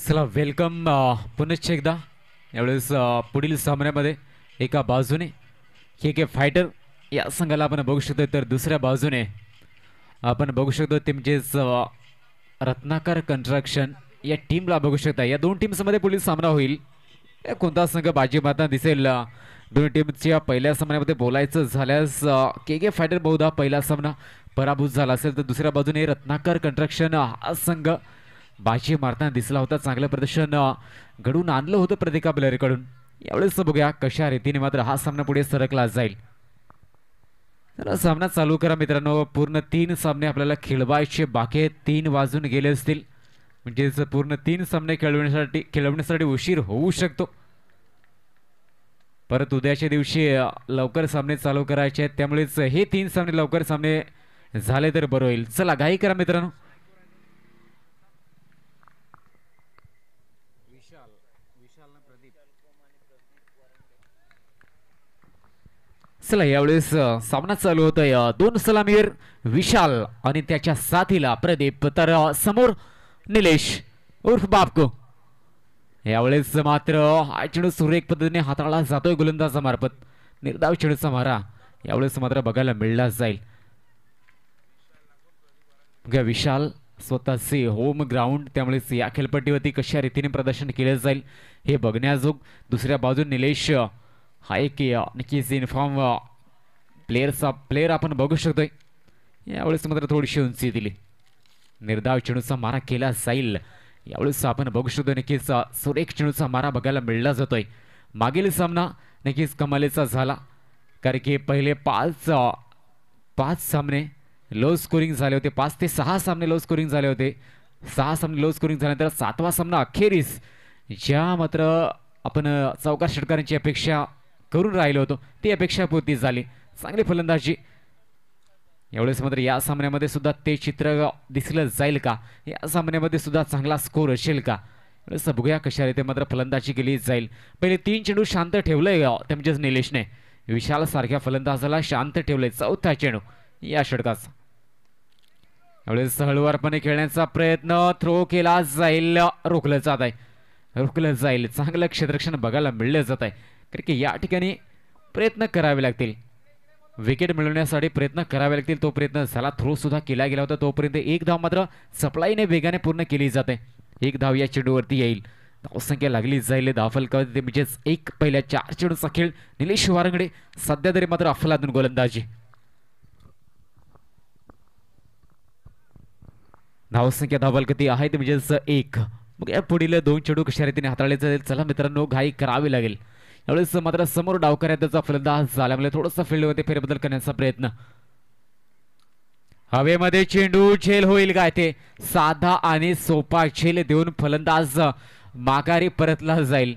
चला वेलकम पुनश्च एकदा यावेळेस पुढील सामन्यामध्ये एका बाजूने के के फायटर या संघाला आपण बघू शकतो, तर दुसऱ्या बाजूने आपण बघू शकतो ते म्हणजेच रत्नाकर कन्स्ट्रक्शन या टीमला बघू शकता. या दोन टीम्समध्ये पुढील सामना होईल. कोणता संघ बाजी मारताना दिसेल? दोन्ही टीमच्या पहिल्या सामन्यामध्ये बोलायचं झाल्यास के के फायटर बहुधा पहिला सामना पराभूत झाला असेल, तर दुसऱ्या बाजूने रत्नाकर कन्स्ट्रक्शन हा संघ बाजी मारताना दिसला होता. चांगलं प्रदर्शन घडून आणलं होतं प्रत्येका प्लेअरकडून. यावेळेस बघूया कशा रीतीने मात्र हा सामना पुढे सरकला जाईल. तर सामना चालू करा मित्रांनो. पूर्ण 3 सामने आपल्याला खेळवायचे बाकी आहेत. 3 वाजून गेले असतील, म्हणजेच पूर्ण 3 सामने खेळवण्यासाठी उशीर होऊ शकतो. परत उद्याच्या दिवशी लवकर सामने चालू करायचे आहेत, त्यामुळेच हे 3 सामने लवकर सामने झाले तर बरं होईल. चला घाई करा मित्रांनो. चला यावेळेस सामना चालू होतोय. 2 सलामीवर विशाल आणि त्याच्या साथीला प्रदीप, तर समोर निलेश उर्फ बापको. यावेळेस मात्र हा चेंडू सुरेख पद्धतीने हाताळला जातोय गोलंदाजामार्फत. निर्धाव चेंडूचा मारा यावेळेस मात्र बघायला मिळला जाईल. विशाल स्वतःचे होम ग्राउंड, त्यामुळेच या खेळपट्टीवरती कशा रीतीने प्रदर्शन केले जाईल हे बघण्याजोग. दुसऱ्या बाजून निलेश हा एक नक्कीच इन्फॉर्म प्लेयर आपण बघू शकतोय. यावेळेस मात्र थोडीशी उंची दिली. निर्धाव चेंडूचा मारा केला जाईल. यावेळेस आपण बघू शकतो नक्कीच सुरेख चेंडूचा मारा बघायला मिळला जातोय. मागील सामना नक्कीच कमालीचा झाला, कारण की पहिले पाच सामने लो स्कोरिंग झाले होते. 5 ते 6 सामने लो स्कोरिंग झाले होते. 6 सामने लो स्कोरिंग झाल्यानंतर 7वा सामना अखेरीस ज्या मात्र आपण चौकार षटकारांची अपेक्षा करून राहिलो होतो ती अपेक्षा पूर्ती झाली. चांगली फलंदाजी. यावेळेस मात्र या सामन्यामध्ये सुद्धा ते चित्र दिसलं जाईल का? या सामन्यामध्ये सुद्धा चांगला स्कोर असेल का? यावेळेस बघूया कशा रीते मात्र फलंदाजी केली जाईल. पहिले 3 चेंडू शांत ठेवलंय ते म्हणजेच निलेशने. विशाल सारख्या फलंदाजाला शांत ठेवलंय. 4था चेंडू या षटकाचा. यावेळेस हळूवारपणे खेळण्याचा प्रयत्न, थ्रो केला जाईल, रोखलं जात आहे. रोखलं जाईल. चांगलं क्षेत्ररक्षण बघायला मिळलं जात आहे, कारण की या ठिकाणी प्रयत्न करावे लागतील. विकेट मिळवण्यासाठी प्रयत्न करावे लागतील. तो प्रयत्न झाला. थ्रो सुद्धा केला गेला होता. तोपर्यंत एक धाव मात्र सप्लाईने वेगाने पूर्ण केली जाते. एक धाव या चेंडूवरती येईल. धावसंख्या लागली जाईल धावफलकावरती, म्हणजेच एक पहिल्या 4 चेंडूचा खेळ. निलेश वारंगडे सध्या तरी मात्र अफलातून गोलंदाजी. धावसंख्या धावफलक किती आहे ते म्हणजेच 1. मग या पुढील 2 चेंडू कशा रीतीने हाताळले जाईल? चला मित्रांनो घाई करावी लागेल. यावेळेस मात्र समोर डावकऱ्या त्याचा फलंदाज झाल्यामुळे थोडासा फील्डमध्ये फेरबदल करण्याचा प्रयत्न. हवेमध्ये चेंडू झेल होईल काय? ते साधा आणि सोपा झेल देऊन फलंदाज माघारी परतला जाईल.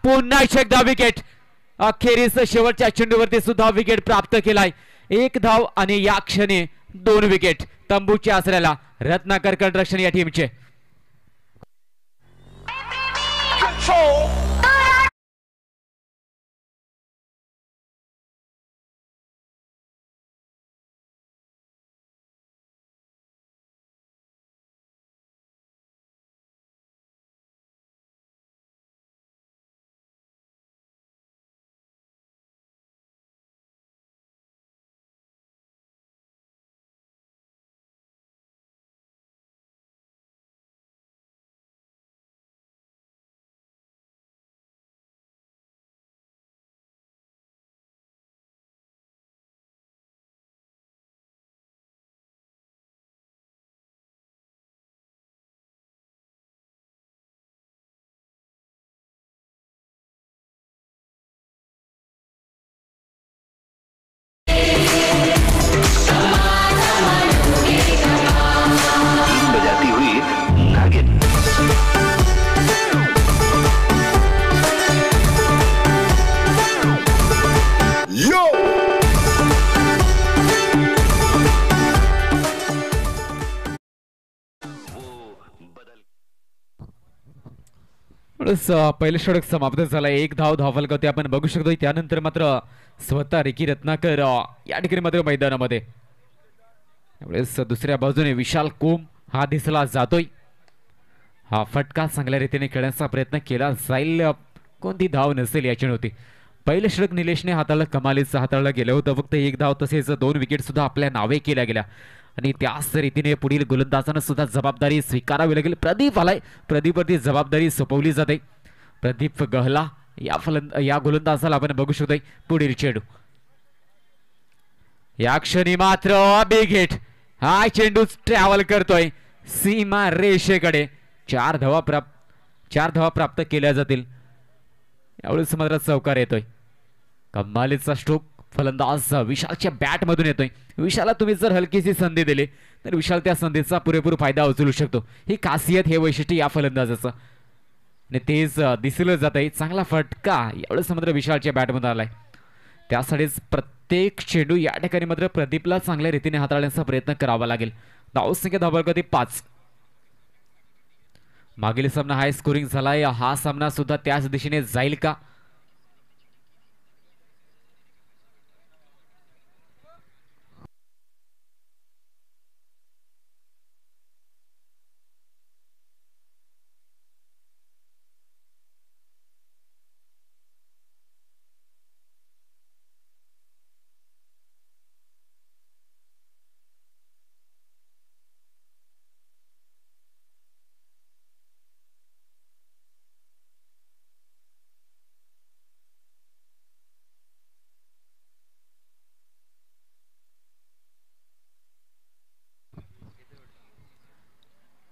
पुन्हा एकदा विकेट. अखेरीस शेवटच्या चेंडूवरती सुद्धा विकेट प्राप्त केलाय. 1 धाव आणि या क्षणी 2 विकेट तंबूच्या आसऱ्याला रत्नाकर कन्स्ट्रक्शन या टीमचे. पहिलं षटक समाप्त झालं. एक धावफलकावरती आपण बघू शकतो. त्यानंतर मात्र स्वतः रिकी रत्नाकर या ठिकाणी मात्र मैदानामध्ये. त्यावेळेस दुसऱ्या बाजूने विशाल कोम हा दिसला जातोय. हा फटका चांगल्या रीतीने खेळण्याचा प्रयत्न केला जाईल. कोणती धाव नसेल याची नव्हती. पहिलं षटक निलेशने हाताळलं, कमालीचं हाताळलं गेलं होतं. फक्त एक धाव तसेच 2 विकेट सुद्धा आपल्या नावे केल्या गेल्या आणि त्याच रीतीने पुढील गोलंदाजांना सुद्धा जबाबदारी स्वीकारावी लागेल. प्रदीप आलाय, प्रदीपवरती जबाबदारी सोपवली जाते. प्रदीप गहला या गोलंदाजाला आपण बघू शकतोय. पुढील चेंडू या क्षणी मात्र बिग हिट. हा चेंडू ट्रॅव्हल करतोय सीमा रेषेकडे. 4 धावा प्राप्त केल्या जातील. यावेळेस मात्र चौकार येतोय. कमालीचा स्ट्रोक फलंदाज विशालच्या बॅट मधून येतोय. विशालला तुम्ही जर हलकीशी संधी दिली तर विशाल त्या संधीचा पुरेपूर फायदा उचलू शकतो. ही खासियत, हे वैशिष्ट्य या फलंदाजाचं आणि तेच दिसलं जात आहे. चांगला फटका यावेळेस मात्र विशालच्या बॅटमधून आलाय. त्यासाठीच प्रत्येक चेंडू या ठिकाणी मात्र प्रदीपला चांगल्या रीतीने हाताळण्याचा प्रयत्न करावा लागेल. धावसंख्या धावफलकावरती 5. मागील सामना हाय स्कोरिंग झालाय. हा सामना सुद्धा त्याच दिशेने जाईल का?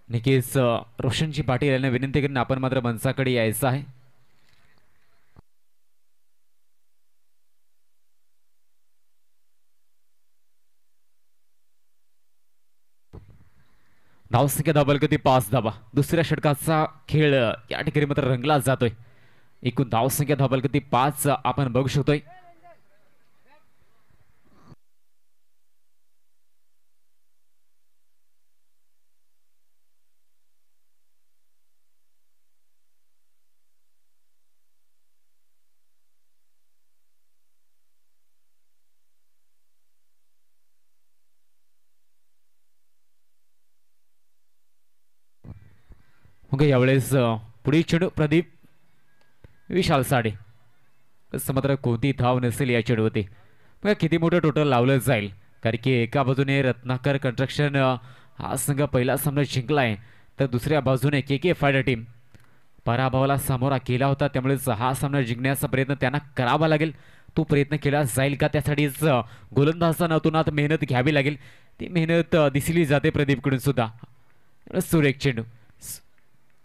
नक्कीच रोशनजी पाटील यांना विनंती करून आपण मात्र मंचाकडे यायचं आहे. धावसंख्या धावफलकावरती 5 धावा. दुसऱ्या षटकाचा खेळ या ठिकाणी मात्र रंगला जातोय. एकूण धावसंख्या धावफलकावरती 5 आपण बघू शकतोय. यावेळेस पुढील चेंडू प्रदीप विशाल साडे. मात्र कोणती धाव नसेल या चेंडूवरती. बघा किती मोठं टोटल लावलं जाईल. कारण की एका बाजूने रत्नाकर कंस्ट्रक्शन हा संघ पहिला सामना जिंकलाय तर दुसऱ्या बाजूने के फायडर टीम पराभवाला सामोरा केला होता. त्यामुळेच हा सामना जिंकण्याचा प्रयत्न त्यांना करावा लागेल. तो प्रयत्न केला जाईल का? त्यासाठीच गोलंदाजांना अतोनात मेहनत घ्यावी लागेल. ती मेहनत दिसली जाते प्रदीपकडून सुद्धा.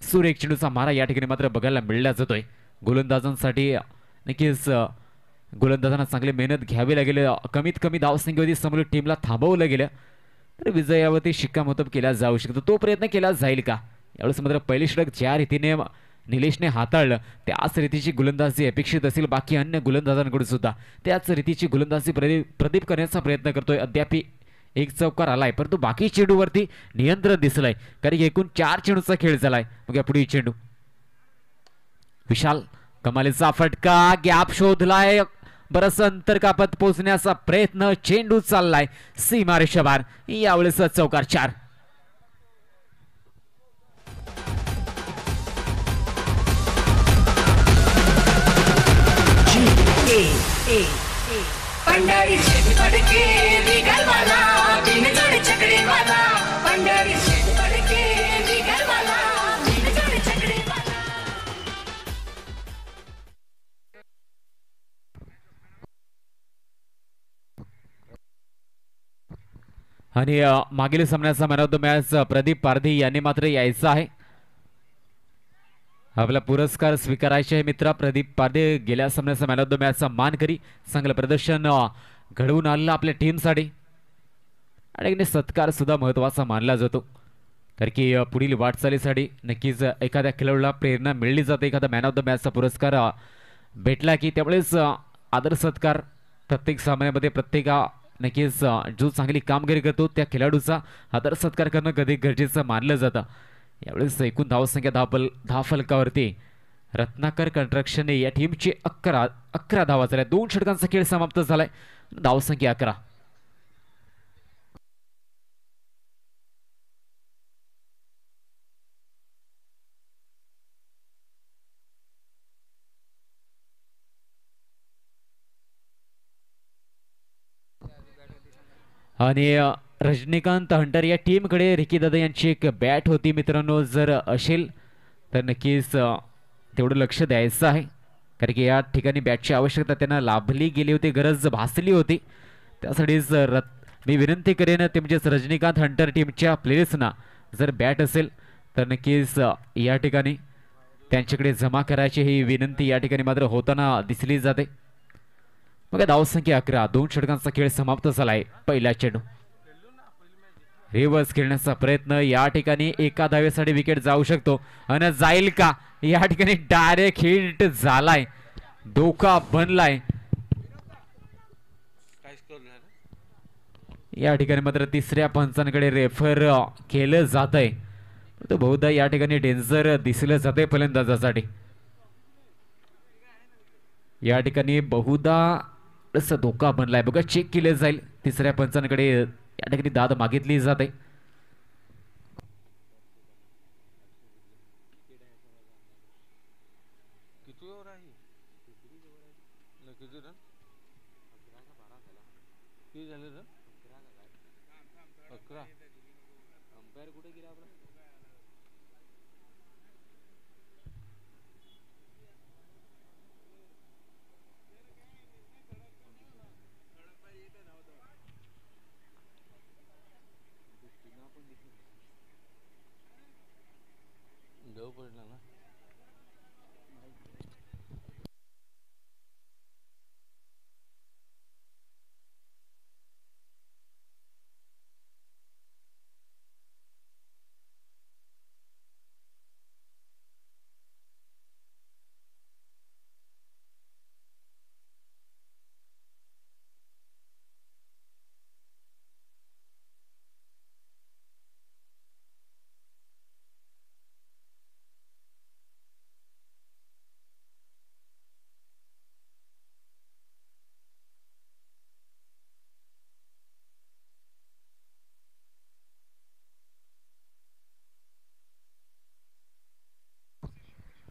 सुरेख चेंडूचा मारा या ठिकाणी मात्र बघायला मिळला जातोय. गोलंदाजांसाठी नक्कीच गोलंदाजांना चांगली मेहनत घ्यावी लागेल. कमीत कमी धावसंख्येवरती समोर टीमला थांबवलं गेलं तर विजयावरती शिक्कामोर्तब केला जाऊ शकतो. तो प्रयत्न केला जाईल का? यावेळेस मात्र पहिली षटक ज्या रीतीने निलेशने हाताळलं त्याच रीतीची गोलंदाजी अपेक्षित असेल बाकी अन्य गोलंदाजांकडून सुद्धा त्याच रीतीची गोलंदाजी प्रदीप करण्याचा प्रयत्न करतोय. अद्याप एक चौकार आलाय परंतु बाकी चेंडूवरती नियंत्रण दिसलंय. कारण एकूण 4 चेंडूचा खेळ झालाय. बघा पुढील चेंडू विशाल कमालीचा फटका. गॅप शोधलाय. बरंच अंतर कापत पोहोचण्याचा प्रयत्न. चेंडू चाललाय सीमारेषेबाहेर. यावेळेस चौकार 4. पंढरी शेती पडके निघालवाला बिनजोड चकडेवाला. पंढरी शेती पडके निघालवाला बिनजोड चकडेवाला. आणि मागील सामन्याचा man of the match Pradeep Pardhi यांनी मात्र यायचं आहे. आपला पुरस्कार स्वीकारायचे आहे मित्रा. प्रदीप पारधे गेल्या सामन्याचा मॅन ऑफ द मॅचचा मानकरी. चांगलं प्रदर्शन घडवून आणलं आपल्या टीमसाठी आणि सत्कार सुद्धा महत्त्वाचा मानला जातो. कारण की पुढील वाटचालीसाठी नक्कीच एखाद्या खेळाडूला प्रेरणा मिळली जाते. एखादा मॅन ऑफ द मॅचचा पुरस्कार भेटला की त्यावेळेस आदर सत्कार प्रत्येक सामन्यामध्ये नक्कीच जो चांगली कामगिरी करतो त्या खेळाडूचा आदर सत्कार करणं कधी गरजेचं मानलं जातं. यावेळेस एकूण धावसंख्या धावफलकावरती रत्नाकर कंस्ट्रक्शन या टीमचे 11 धावा झाल्या. 2 षटकांचा खेळ समाप्त झालाय. धावसंख्या 11. आणि रजनीकांत हंटर या टीमकडे रिकी दादा यांची एक बॅट होती मित्रांनो. जर असेल तर नक्कीच तेवढं लक्ष द्यायचं आहे, कारण की या ठिकाणी बॅटची आवश्यकता त्यांना लाभली गेली होती, गरज भासली होती. त्यासाठीच मी विनंती करेन ते म्हणजेच रजनीकांत हंटर टीमच्या प्लेयर्सना जर बॅट असेल तर नक्कीच या ठिकाणी त्यांच्याकडे जमा करायची ही विनंती या ठिकाणी मात्र होताना दिसली जाते. मग धावसंख्या 11. 2 षटकांचा खेळ समाप्त झालाय. पहिला चेंडू रिव्हर्स खेळण्याचा प्रयत्न, या ठिकाणी एका धावेसाठी विकेट जाऊ शकतो आणि जाईल का? या ठिकाणी डायरेक्ट हिट झालाय, धोका बनलाय. या ठिकाणी मात्र तिसऱ्या पंचांकडे रेफर केलं जात आहे. तो बहुधा या ठिकाणी डेंजर दिसलं जाते फलंदाजासाठी. या ठिकाणी बहुधा असं धोका बनलाय बघा. चेक केले जाईल. तिसऱ्या पंचांकडे या ठिकाणी दाद मागितली जाते.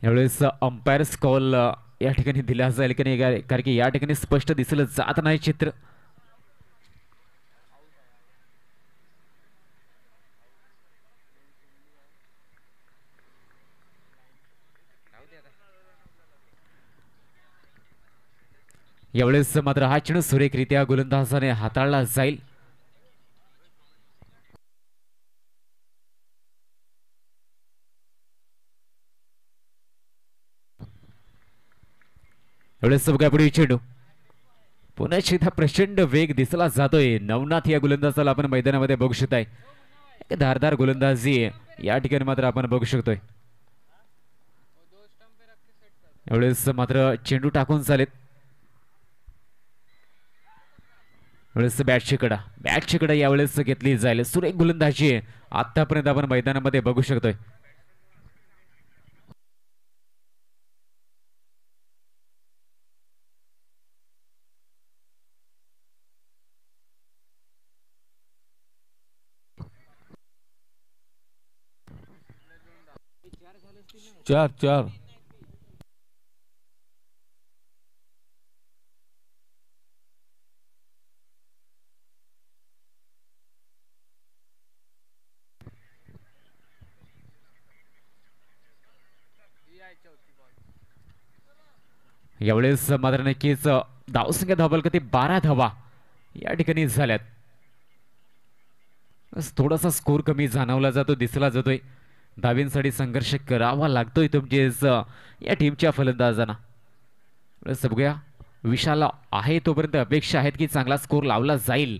यावेळेस अंपायर्स कॉल या ठिकाणी दिला जाईल की नाही, कारण की या ठिकाणी स्पष्ट दिसलं जात नाही चित्र. यावेळेस मात्र हा चेंडू सुरेखरित्या गोलंदाजाने हाताळला जाईल. यावेळेस बघा पुढे चेंडू पुन्हा एकदा प्रचंड वेग दिसला जातोय. नवनाथ या गोलंदाजाला आपण मैदानामध्ये बघू शकताय. धारदार गोलंदाजी या ठिकाणी मात्र आपण बघू शकतोय. यावेळेस मात्र चेंडू टाकून चालेत. यावेळेस बॅटची कडा यावेळेस घेतली जाईल. सुरेख गोलंदाजी आतापर्यंत आपण मैदानामध्ये बघू शकतोय. चार चार यावेळेस मात्र नक्कीच धावसंख्या धावल का ते 12 धावा या ठिकाणी झाल्यात. थोडासा स्कोर कमी जाणवला जातो, दिसला जातोय. धावींसाठी संघर्ष करावा लागतोय तुमचेच या टीमच्या फलंदाजांना. बघूया विशाल आहे तोपर्यंत अपेक्षा आहेत की चांगला स्कोर लावला जाईल.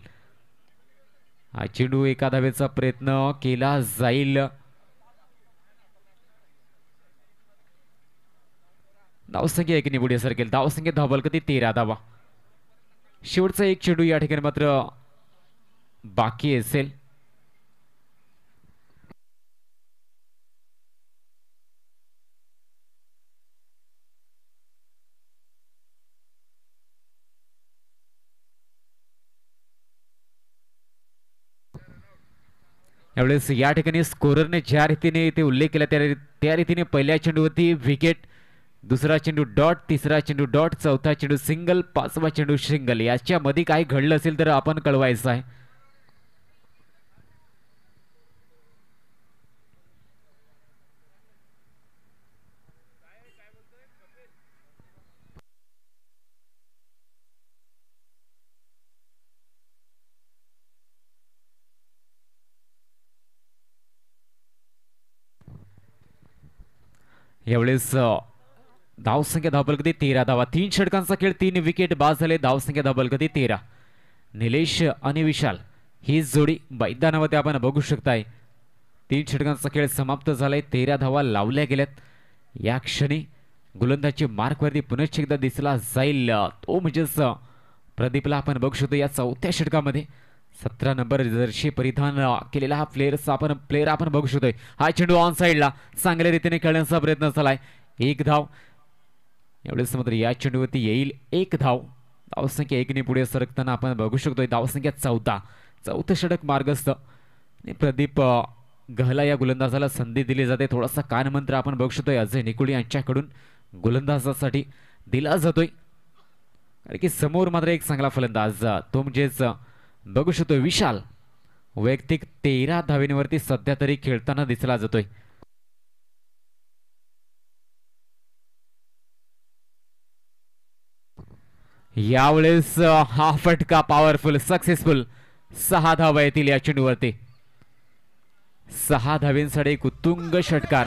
हा चेंडू एका धावेचा प्रयत्न केला जाईल. धावसंख्या एक निवडी सरकेल. धावसंख्या धावल का ती 13 धावा. शेवटचा एक चेंडू या ठिकाणी मात्र बाकी असेल. यावेळेस या ठिकाणी स्कोररने ज्या रीतीने इथे उल्लेख केला त्या रीतीने पहिल्या चेंडूवरती विकेट, दुसरा चेंडू डॉट, तिसरा चेंडू डॉट, चौथा चेंडू सिंगल, पाचवा चेंडू सिंगल. याच्यामध्ये काही घडलं असेल तर आपण कळवायचं आहे. यावेळेस धावसंख्या धावफलक 13 धावा, 3 षटकांचा खेळ, 3 विकेट बाद झाले. धावसंख्या धावफलक 13. निलेश आणि विशाल ही जोडी मैदानामध्ये आपण बघू शकताय. 3 षटकांचा खेळ समाप्त झालाय. 13 धावा लावल्या गेल्यात. या क्षणी गोलंदाजी मार्कवरती पुनश्च एकदा दिसला जाईल तो म्हणजेच प्रदीपला आपण बघू शकतो. या चौथ्या षटकामध्ये 17 नंबर जर्सी परिधान केलेला हा प्लेअर आपण बघू शकतोय. हा चेंडू ऑन साईडला चांगल्या रीतीने खेळण्याचा प्रयत्न झालाय. 1 धाव. एवढेच मात्र या चेंडूवरती येईल 1 धाव. धावसंख्या 1 ने पुढे सरकताना आपण बघू शकतोय. धावसंख्या 14. चौथं षटक मार्गस्थ. प्रदीप गहला या गोलंदाजाला संधी दिली जाते. थोडासा कानमंत्र आपण बघू शकतोय अजय निकुळे यांच्याकडून गोलंदाजासाठी दिला जातोय. कारण की समोर मात्र एक चांगला फलंदाज तो म्हणजेच बघू शकतोय विशाल. वैयक्तिक 13 धावेवरती सध्या तरी खेळताना दिसला जातोय. यावेळेस हा फटका पॉवरफुल, सक्सेसफुल. 6 धावा येतील या चेंडूवरती. 6 धावेंसाठी एक उत्तुंग षटकार.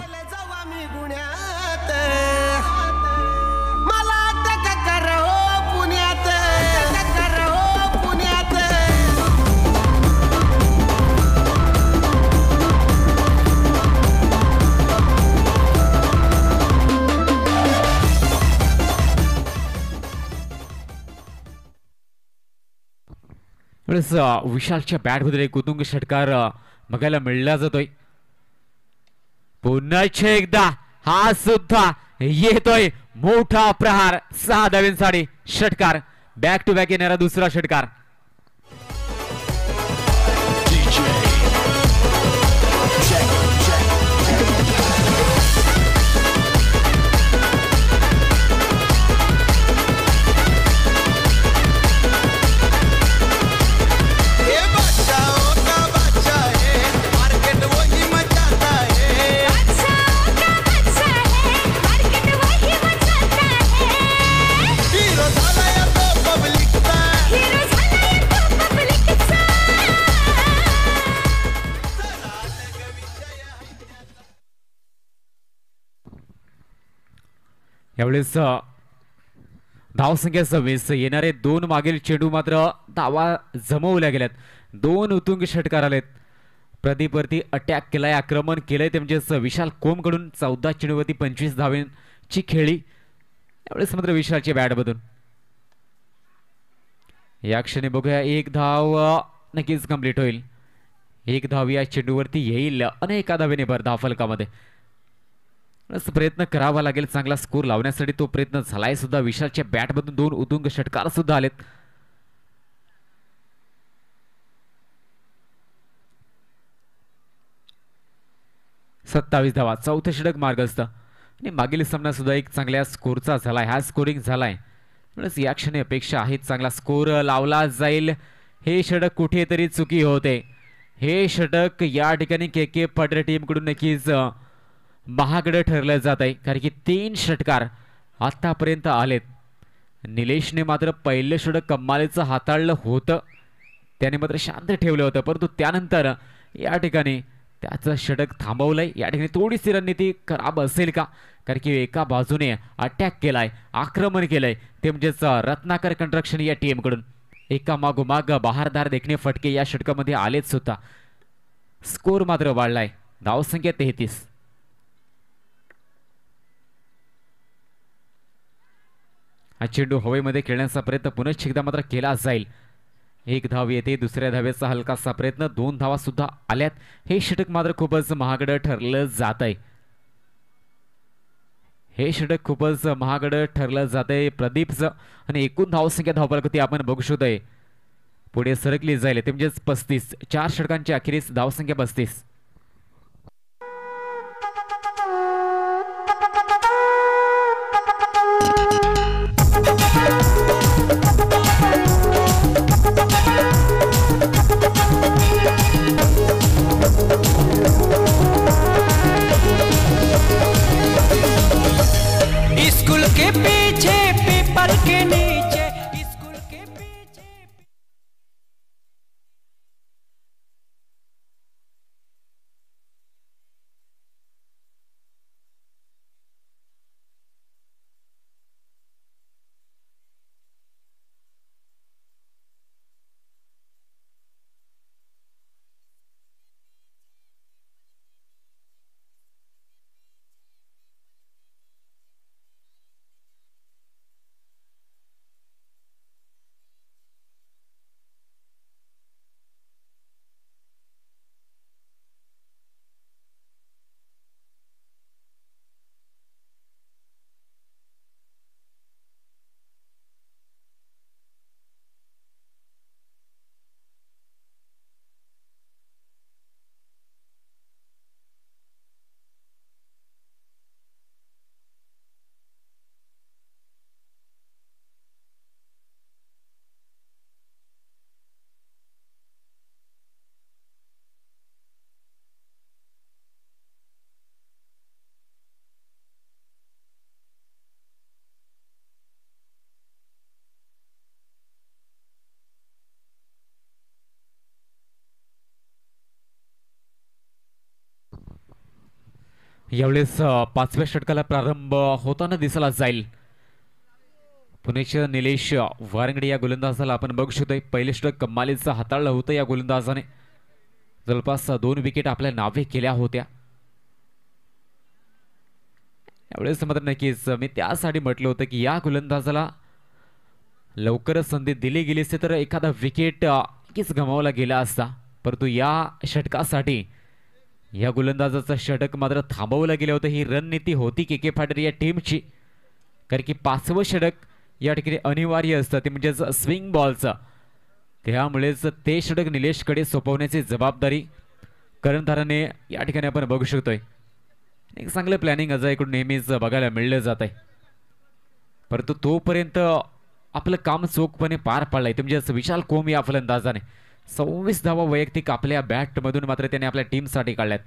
विशालच्या बॅटमध्ये एक उत्तुंग षटकार बघायला मिळला जातोय. पुन्हा एकदा हा सुद्धा येतोय मोठा प्रहार. 6 धावेंसाठी षटकार. बॅक टू बॅक येणारा दुसरा षटकार. यावेळेस धावसंख्या 26. येणारे 2 मागील चेंडू मात्र धावा जमवल्या गेल्यात. 2 उत्तुंग षटकार आलेत. प्रदीपवरती अटॅक केलाय, आक्रमण केलंय ते म्हणजेच विशाल कोमकडून. 14 चेंडूवरती 25 धावांची खेळी. यावेळेस मात्र विशालची बॅट बदलून या क्षणी बघूया 1 धाव नक्कीच कंप्लीट होईल. 1 धाव या चेंडूवरती येईल अनेका धावेने भर धावफलकामध्ये. प्रयत्न करावा लागेल चांगला स्कोर लावण्यासाठी. तो प्रयत्न झालाय सुद्धा. विशालच्या बॅटमधून 2 उत्तुंग षटकार सुद्धा आलेत. सत्तावीस धावा. चौथं षटक मार्गस्थ. आणि मागील सामना सुद्धा एक चांगल्या स्कोरचा झालाय. हा स्कोरिंग झालाय. या क्षणी अपेक्षा आहे चांगला स्कोर लावला जाईल. हे षटक कुठेतरी चुकी होते. हे षटक या ठिकाणी के पाटील टीम कडून नक्कीच महागडं ठरलं जात आहे. कारण की 3 षटकार आतापर्यंत आलेत. निलेशने मात्र पहिलं षटक कमालीचं हाताळलं होतं. त्याने मात्र शांत ठेवलं होतं. परंतु त्यानंतर या ठिकाणी त्याचं षटक थांबवलंय. या ठिकाणी थोडीशी रणनीती खराब असेल का? कारण की एका बाजूने अटॅक केलाय, आक्रमण केलंय ते म्हणजेच रत्नाकर कंस्ट्रक्शन या टीम कडून. एका मागोमाग बहारदार देखणे फटके या षटकामध्ये आलेच सुद्धा. स्कोर मात्र वाढलाय. धावसंख्या 33. हा चेंडू हवेमध्ये खेळण्याचा प्रयत्न पुनश्च एकदा मात्र केला जाईल. 1 धाव येते. दुसऱ्या धावेचा हलकासा प्रयत्न. 2 धावा सुद्धा आल्यात. हे षटक मात्र खूपच महागडं ठरलं जात आहे. हे षटक खूपच महागडं ठरलं जात आहे प्रदीपचं. आणि एकूण धावसंख्या धावफलक आपण बघू शकतोय पुढे सरकली जाईल ते म्हणजेच 35. 4 षटकांची अखेरीस धावसंख्या 35. स्कूल के पीछे पीपल के नीचे स्कूल के पीछे यावेळेस 5व्या षटकाला प्रारंभ होताना दिसला जाईल. पुणेच्या निलेश वारंगडे या गोलंदाजाला आपण बघू शकतोय. पहिले षटक कमालीचं हाताळलं होतं या गोलंदाजाने. जवळपास 2 विकेट आपल्या नावे केल्या होत्या. यावेळेस मात्र नक्कीच मी त्यासाठी म्हटलं होतं की या गोलंदाजाला लवकरच संधी दिली गेली असते तर एखादा विकेट नक्कीच गमावला गेला असता. परंतु या षटकासाठी या गोलंदाजाचं षटक मात्र थांबवलं गेलं होतं. ही रणनीती होती के फाटर या टीमची. कारण की 5वं षटक या ठिकाणी अनिवार्य असतं ते म्हणजेच स्विंग बॉलचं. त्यामुळेच ते षटक निलेशकडे सोपवण्याची जबाबदारी कर्णधाराने या ठिकाणी आपण बघू शकतोय. एक चांगलं प्लॅनिंग अजयकडून नेहमीच बघायला मिळलं जात आहे. परंतु तोपर्यंत आपलं काम चोखपणे पार पाडलंय ते म्हणजेच विशाल कोम या फलंदाजाने 26 धावा वैयक्तिक आपल्या बॅटमधून मात्र त्याने आपल्या टीमसाठी काढल्यात.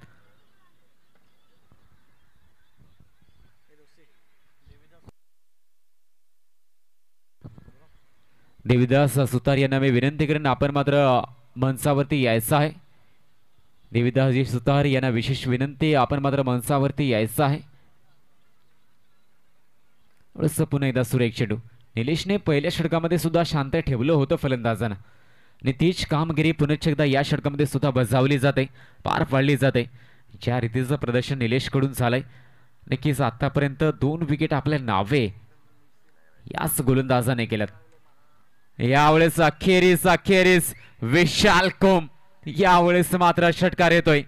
देविदास सुतार यांना मी विनंती करेन आपण मात्र मंचावरती यायचं आहे. देविदासजी सुतार यांना विशेष विनंती आपण मात्र मंचावरती यायचं आहे. पुन्हा एकदा सुरेख चेंडू. निलेशने पहिल्या षटकामध्ये सुद्धा शांत ठेवलं होतं फलंदाजांना आणि तीच कामगिरी पुनश्च एकदा या षटकामध्ये सुद्धा बजावली जाते, पार पाडली जाते. ज्या रीतीचं प्रदर्शन निलेशकडून झालंय नक्कीच आतापर्यंत 2 विकेट आपल्या नावे याच गोलंदाजाने केल्यात. यावेळेस अखेरीस विशाल कोम यावेळेस मात्र षटकार येतोय.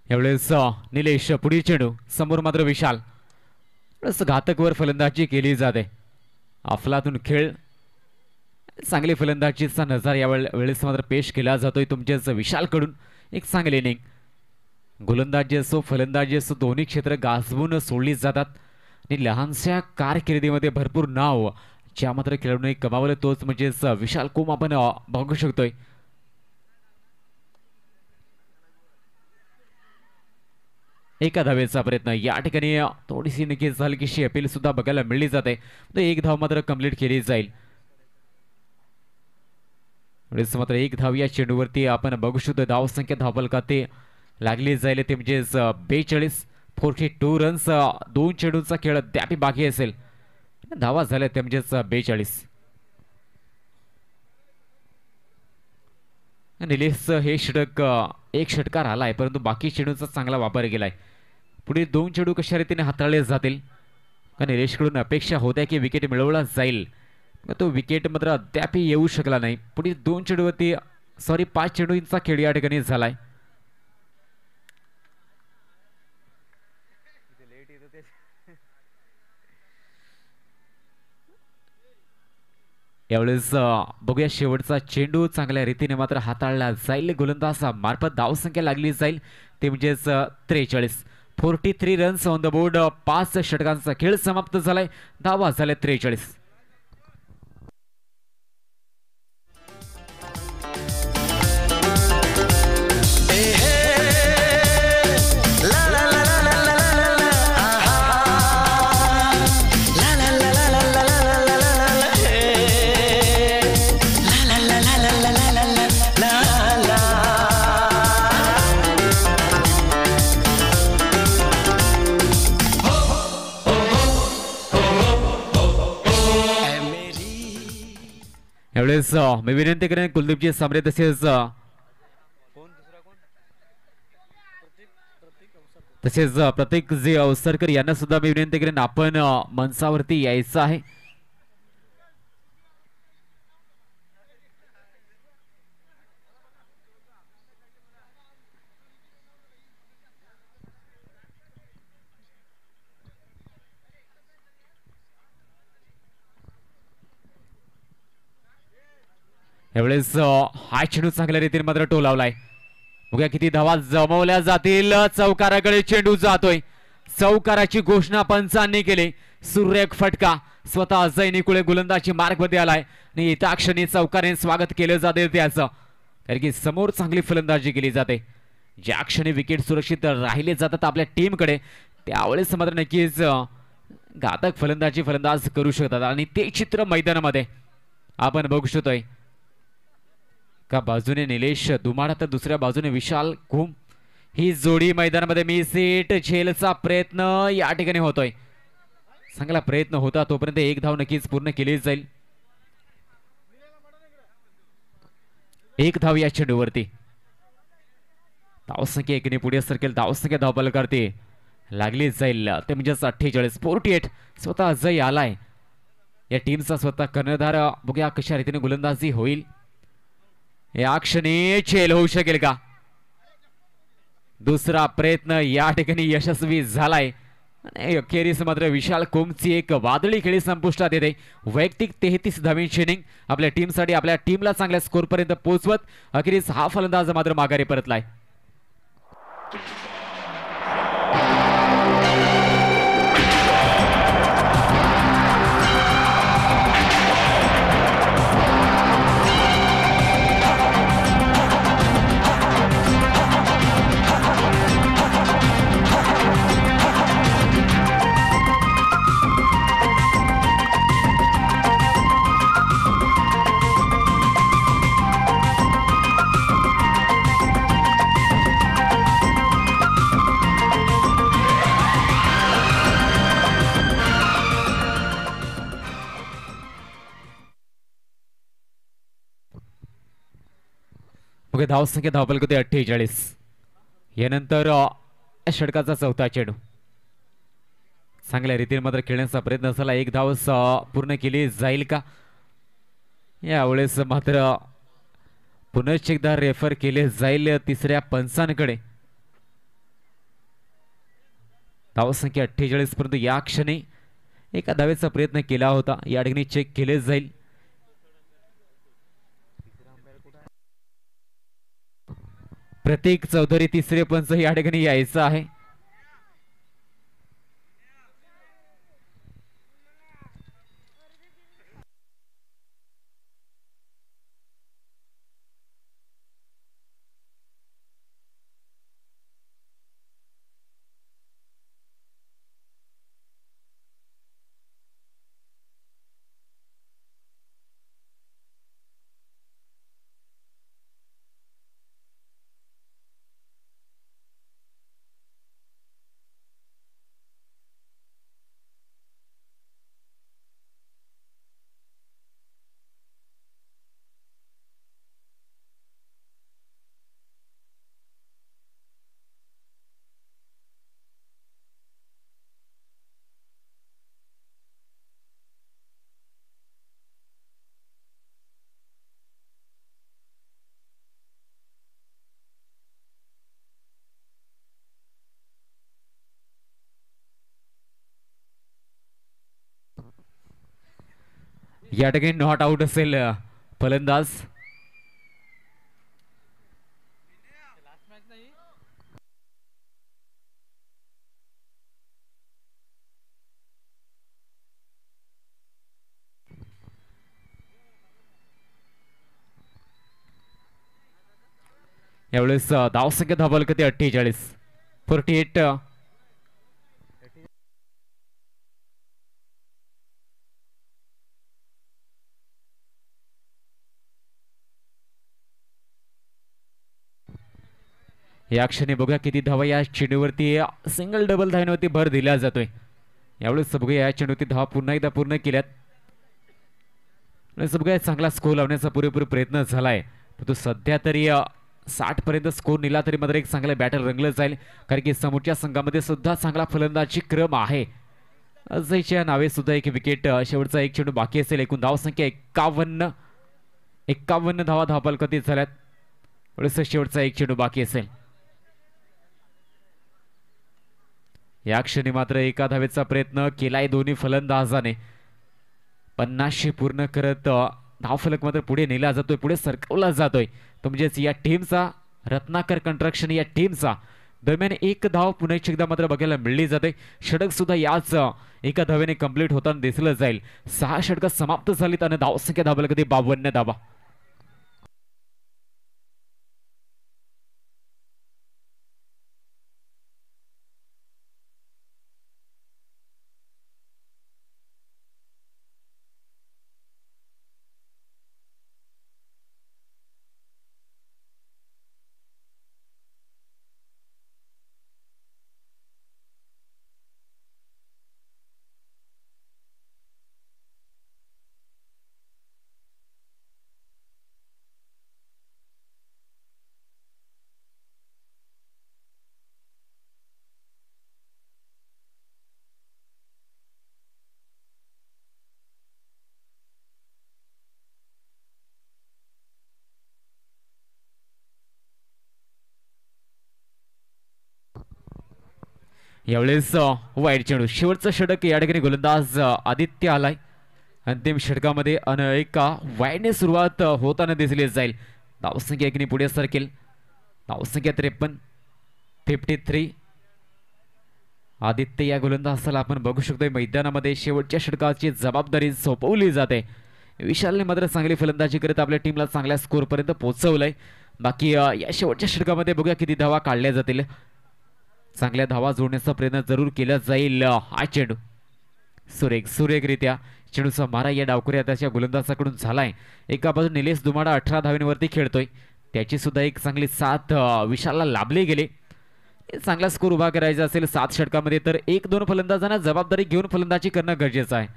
यावेळेस निलेश पुढील चेंडू समोर मात्र विशाल. घातकवर फलंदाजी केली जाते. अफलातून खेळ चांगली फलंदाजीचा नजर या वेळेस मात्र पेश केला जातोय तुमच्याच विशालकडून. एक चांगली इनिंग. गोलंदाजी असो फलंदाजी असो दोन्ही क्षेत्र गाजवून सोडली जातात आणि लहानशा कारकिर्दीमध्ये भरपूर नाव ज्या मात्र खेळाडूने कमावलं तोच म्हणजेच विशाल कोम आपण बघू शकतोय. एका धावेचा प्रयत्न या ठिकाणी थोडीशी नक्कीच हलकीशी अपील सुद्धा बघायला मिळली जाते. एक धाव मात्र कंप्लीट केली जाईल. मात्र एक धाव या चेंडूवरती आपण बघू शकतो. धाव संख्या धावफलकात लागली जाईल ते म्हणजेच 42 42 रन्स. दोन चेंडूंचा खेळ अद्याप बाकी असेल. धावा झाल्या ते म्हणजेच 42. निलेश हे षटक एक षटकार आलाय परंतु बाकी चेंडूंचा चांगला वापर केलाय. पुढे दोन चेंडू कशा रीतीने हाताळले जातील का निलेशकडून अपेक्षा होत्या की विकेट मिळवला जाईल. तो विकेट मात्र अद्याप येऊ शकला नाही. पुढे दोन चेंडूवरती 5 चेंडूंचा खेळ या ठिकाणी झालाय. यावेळेस बघूया शेवटचा चेंडू चांगल्या रीतीने मात्र हाताळला जाईल. गोलंदाज मार्फत धावसंख्या लागली जाईल ते म्हणजेच 43. 43 रन्स ऑन द बोर्ड. 5 षटकांचा खेळ समाप्त झालाय. धावा झाल्या 43. यावेळेस मी विनंती करेन कुलदीपजी सामरे तसेच प्रतीक जे अवसरकर यांना सुद्धा मी विनंती करेन आपण मंचावरती यायचं आहे. यावेळेस हा चेंडू चांगल्या रीतीने मात्र टोलावलाय. बघूया किती धावा जमवल्या जातील. चौकाराकडे चेंडू जातोय. चौकाराची घोषणा पंचांनी केली. सुरेख फटका स्वतः अजय निकुळे गोलंदाजी मार्ग मध्ये आलाय आणि येत्या क्षणी चौकाराने स्वागत केलं जाते त्याचं. कारण की समोर चांगली फलंदाजी केली जाते. ज्या क्षणी विकेट सुरक्षित राहिले जातात आपल्या टीमकडे त्यावेळेस मात्र नक्कीच घातक फलंदाज करू शकतात आणि ते चित्र मैदानामध्ये आपण बघू शकतोय. का बाजूने निलेश दुमाडा तर दुसऱ्या बाजूने विशाल कुम. ही जोडी मैदानामध्ये मिसीट झेलचा प्रयत्न या ठिकाणी होतोय. चांगला प्रयत्न होता तोपर्यंत एक धाव नक्कीच पूर्ण केली जाईल. एक धाव या चेंडूवरती. धावसंख्या एकीने पुढे सरकेल. धावसंख्या धावबाल करते लागली जाईल ते म्हणजेच 48. 48 स्वतः अजय आलाय या टीमचा स्वतः कर्णधार. बघूया कशा रीतीने गोलंदाजी होईल. या क्षणी झेल होऊ शकेल का. दुसरा प्रयत्न या ठिकाणी यशस्वी झालाय आणि अखेरीस मात्र विशाल कोमची एक वादळी खेळी संपुष्टात येते. वैयक्तिक 33 धावांची इनिंग आपल्या टीमसाठी आपल्या टीमला चांगल्या स्कोर पर्यंत पोहोचवत अखेरीस हा फलंदाज मात्र माघारी परतलाय. धावसंख्या धावपल होते 48. यानंतर षटकाचा चौथा चेंडू चांगल्या रीतीने मात्र खेळण्याचा प्रयत्न झाला. एक धाव पूर्ण केली जाईल का. यावेळेस मात्र पुनश्च एकदा रेफर केले जाईल तिसऱ्या पंचांकडे. धावसंख्या 48 परंतु या क्षणी एका धावेचा प्रयत्न केला होता. या ठिकाणी चेक केले जाईल. प्रतीक चौधरी तिसरे पंच या ठिकाणी यायचं आहे. या ठिकाणी नॉट आउट असेल फलंदाज. यावेळेस धावसंख्या धावल कधी 48 48. या क्षणी बघूया किती धावा या चेंडूवरती सिंगल डबल धाव्यांवरती भर दिला जातोय. यावेळेस बघूया या चेंडूवरती धावा पुन्हा एकदा पूर्ण केल्यात. बघूया चांगला स्कोर लावण्याचा पुरेपूर प्रयत्न झालाय, परंतु सध्या तरी 60 पर्यंत स्कोर नेला तरी मात्र एक चांगला बॅटर रंगलं जाईल, कारण की समोरच्या संघामध्ये सुद्धा चांगला फलंदाजी क्रम आहे. अजयच्या नावे सुद्धा एक विकेट, शेवटचा एक चेंडू बाकी असेल. एकूण धावसंख्या 51 धावा धावपालकतीत झाल्यात. शेवटचा एक चेंडू बाकी असेल. या क्षणी मात्र एका धावेचा प्रयत्न केलाय दोन्ही फलंदाजाने. 50 पूर्ण करत धावफलक मात्र पुढे नेला जातोय, पुढे सरकवला जातोय. तो म्हणजेच या टीमचा रत्नाकर कंस्ट्रक्शन या टीमचा दरम्यान एक धाव पुन्हा एकदा मात्र बघायला मिळली जाते. षटक सुद्धा याच एका धावेने कंप्लीट होताना दिसलं जाईल. 6 षटकं समाप्त झालीत आणि धावसंख्या धावला कधी 52 धावा. यावेळेस वाईट चेंडू, शेवटचं षटक या ठिकाणी गोलंदाज आदित्य आलाय. अंतिम षटकामध्ये एका वाईडने सुरुवात होताना दिसली जाईल. धावसंख्या एकने पुढे सरकेल. धावसंख्या 53. आदित्य या गोलंदाजाला आपण बघू शकतोय मैदानामध्ये शेवटच्या षटकाची जबाबदारी सोपवली जाते. विशालने मात्र चांगली फलंदाजी करत आपल्या टीमला चांगल्या स्कोर पर्यंत पोहोचवलंय. बाकी या शेवटच्या षटकामध्ये बघूया किती धावा काढल्या जातील. चांगल्या धावा जोडण्याचा प्रयत्न जरूर केला जाईल. हा चेंडू सुरेखरित्या चेंडूचा मारा या डावखुऱ्या त्याच्या गोलंदाजाकडून झालाय. एका बाजू निलेश दुमाडा 18 धावांवरती खेळतोय, त्याची सुद्धा एक चांगली साथ विशालला लाभली गेली. चांगला स्कोर उभा करायचा असेल 7 षटकामध्ये तर 1-2 फलंदाजांना जबाबदारी घेऊन फलंदाजी करणं गरजेचं आहे.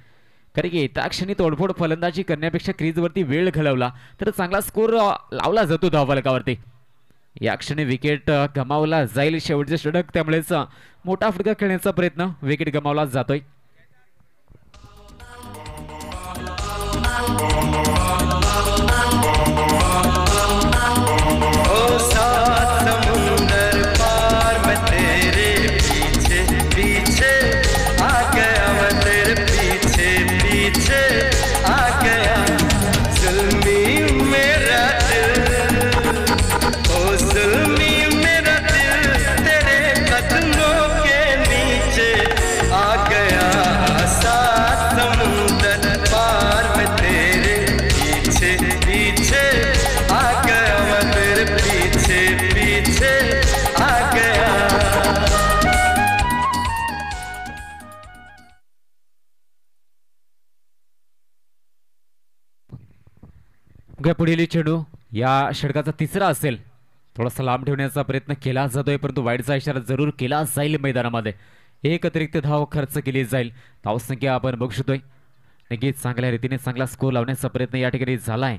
कारण की येत्या क्षणी तोडफोड फलंदाजी करण्यापेक्षा क्रीजवरती वेळ घालवला तर चांगला स्कोर लावला जातो धावफलकावरती. या क्षणी विकेट गमावला जाईल शेवटचे षटक, त्यामुळेच मोठा फटका खेळण्याचा प्रयत्न विकेट गमावला जातोय. पुढील चेंडू या षटकाचा तिसरा असेल. थोडासा लांब ठेवण्याचा प्रयत्न केला जातोय, परंतु वाईडचा इशारा जरूर केला जाईल. मैदानामध्ये एक अतिरिक्त धाव खर्च केली जाईल. धावसंख्या आपण बघू शकतोय नक्कीच चांगल्या रीतीने चांगला स्कोर लावण्याचा प्रयत्न या ठिकाणी झालाय.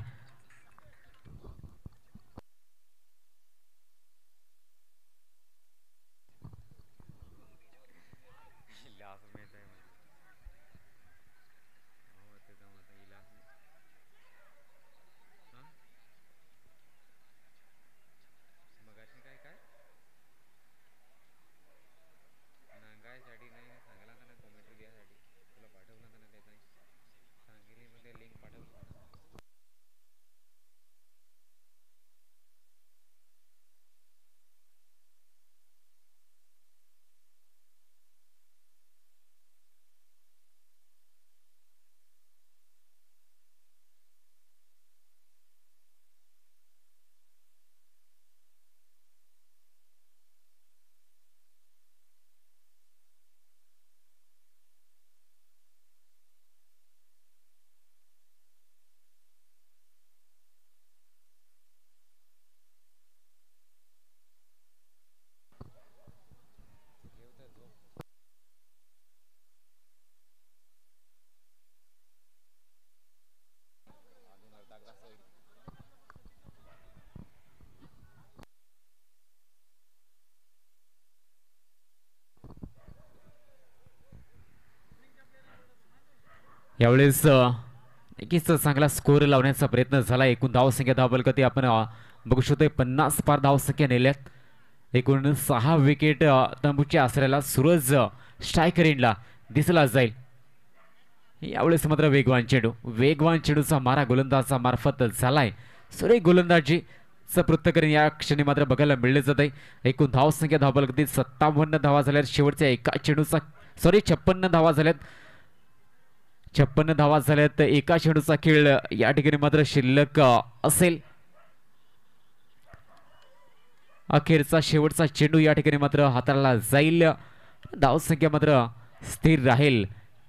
यावेळेस नक्कीच चांगला स्कोर लावण्याचा प्रयत्न झाला. एकूण धावसंख्या धावबलकती आपण बघू शकतोय 50 पार धावसंख्या नेल्यात. एकूण 6 विकेट तंबूच्या आसऱ्याला सूरज स्ट्रायकर एंडला दिसला जाईल. यावेळेस मात्र वेगवान चेंडूचा मारा गोलंदाजा मार्फत झालाय. सुरेख गोलंदाजीचं पृथ्थकरण या क्षणी मात्र बघायला मिळले जात आहे. एकूण धावसंख्या धावबलकतीत 57 धावा झाल्यात. शेवटच्या एका चेंडूचा 56 धावा झाल्यात. 56 धावा झाल्यात. एका चेंडूचा खेळ या ठिकाणी मात्र शिल्लक असेल. अखेरचा शेवटचा चेंडू या ठिकाणी मात्र हाताळला जाईल. धावसंख्या मात्र स्थिर राहील.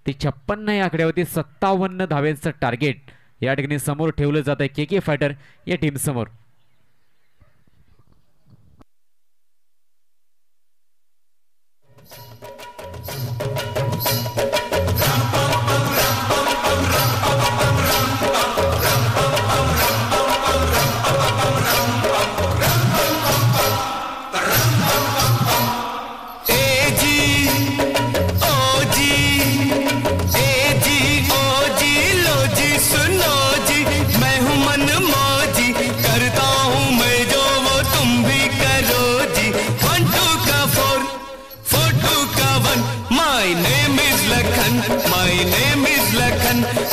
ती 56 या आकड्यावरती 57 धाव्यांचं टार्गेट या ठिकाणी समोर ठेवलं जात आहे के के फायटर या टीम समोर.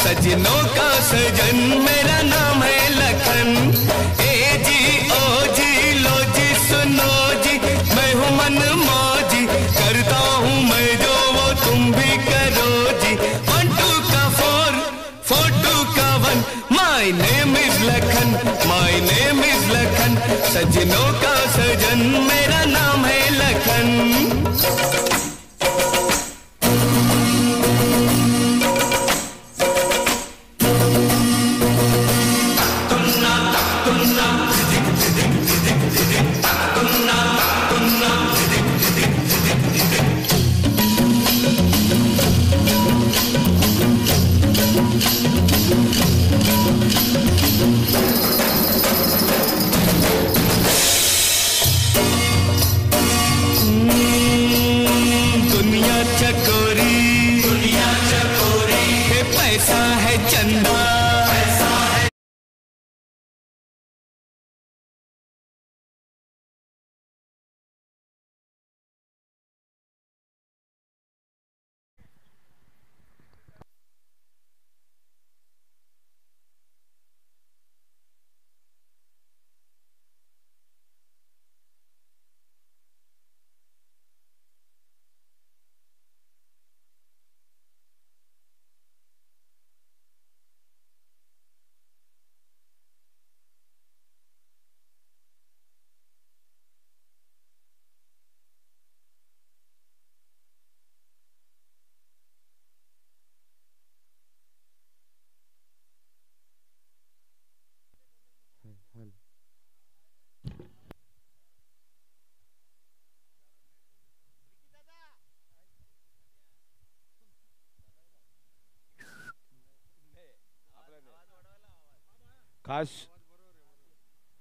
सजनों का सजन मेरा नाम है लखन. ए जी ओ जी लो जी सुनो जी मैं हूँ मन मौजी करता हूँ मैं जो वो तुम भी करो जी. 1 2 का 4 4 2 का 1 my name is Lakhan my name is Lakhan. सजनों का सजन मेरा नाम है लखन.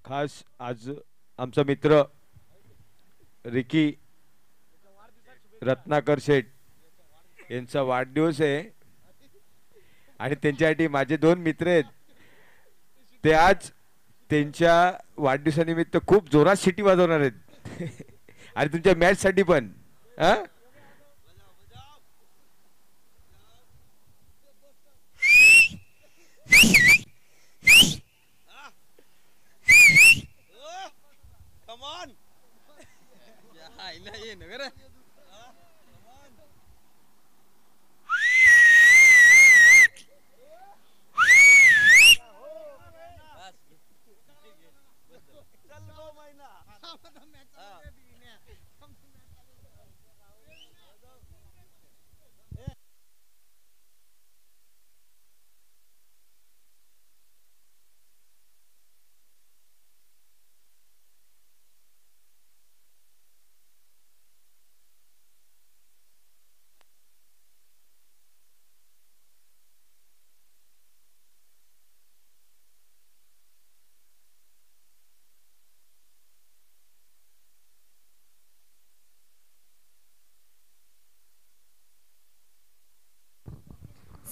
खास आज आमचा मित्र रिकी रत्नाकर शेठ यांचा वाढदिवस आहे आणि त्यांच्यासाठी माझे 2 मित्र आहेत. ते आज त्यांच्या वाढदिवसानिमित्त खूप जोरात शिटी वाजवणार आहेत आणि तुमच्या मॅच साठी पण.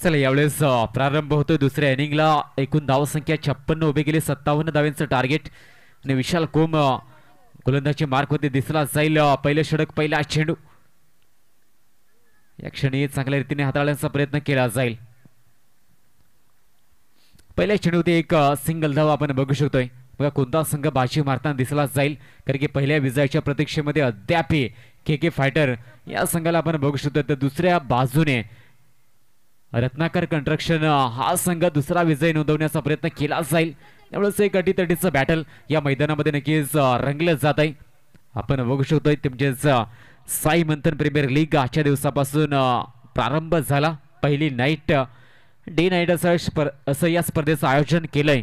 चला यावेळेस प्रारंभ होतोय दुसऱ्या इनिंगला. एकूण धावसंख्या 56 उभे केली, 57 धावांचं टार्गेट आणि विशाल कोम गोलंदाजी मार्क मध्ये दिसला जाईल. पहिलं षटक, पहिला चेंडू या क्षणी चांगल्या रीतीने हाताळण्याचा प्रयत्न केला जाईल. पहिल्या चेंडूत एक सिंगल धाव आपण बघू शकतोय. बघा कोणता संघ बाजी मारताना दिसला जाईल, कारण की पहिल्या विजयाच्या प्रतीक्षेमध्ये अद्याप के फायटर या संघाला आपण बघू शकतो. तर दुसऱ्या बाजूने रत्नाकर कंस्ट्रक्शन हा संघ दुसरा विजय नोंदवण्याचा प्रयत्न केला जाईल. त्यामुळे एक अटीतटीचं बॅटल या मैदानामध्ये नक्कीच रंगलं जात आहे. आपण बघू शकतोय म्हणजेच साई मंथन प्रीमियर लीग आजच्या दिवसापासून प्रारंभ झाला. पहिली नाईट डे नाईट असं या स्पर्धेचं आयोजन केलंय.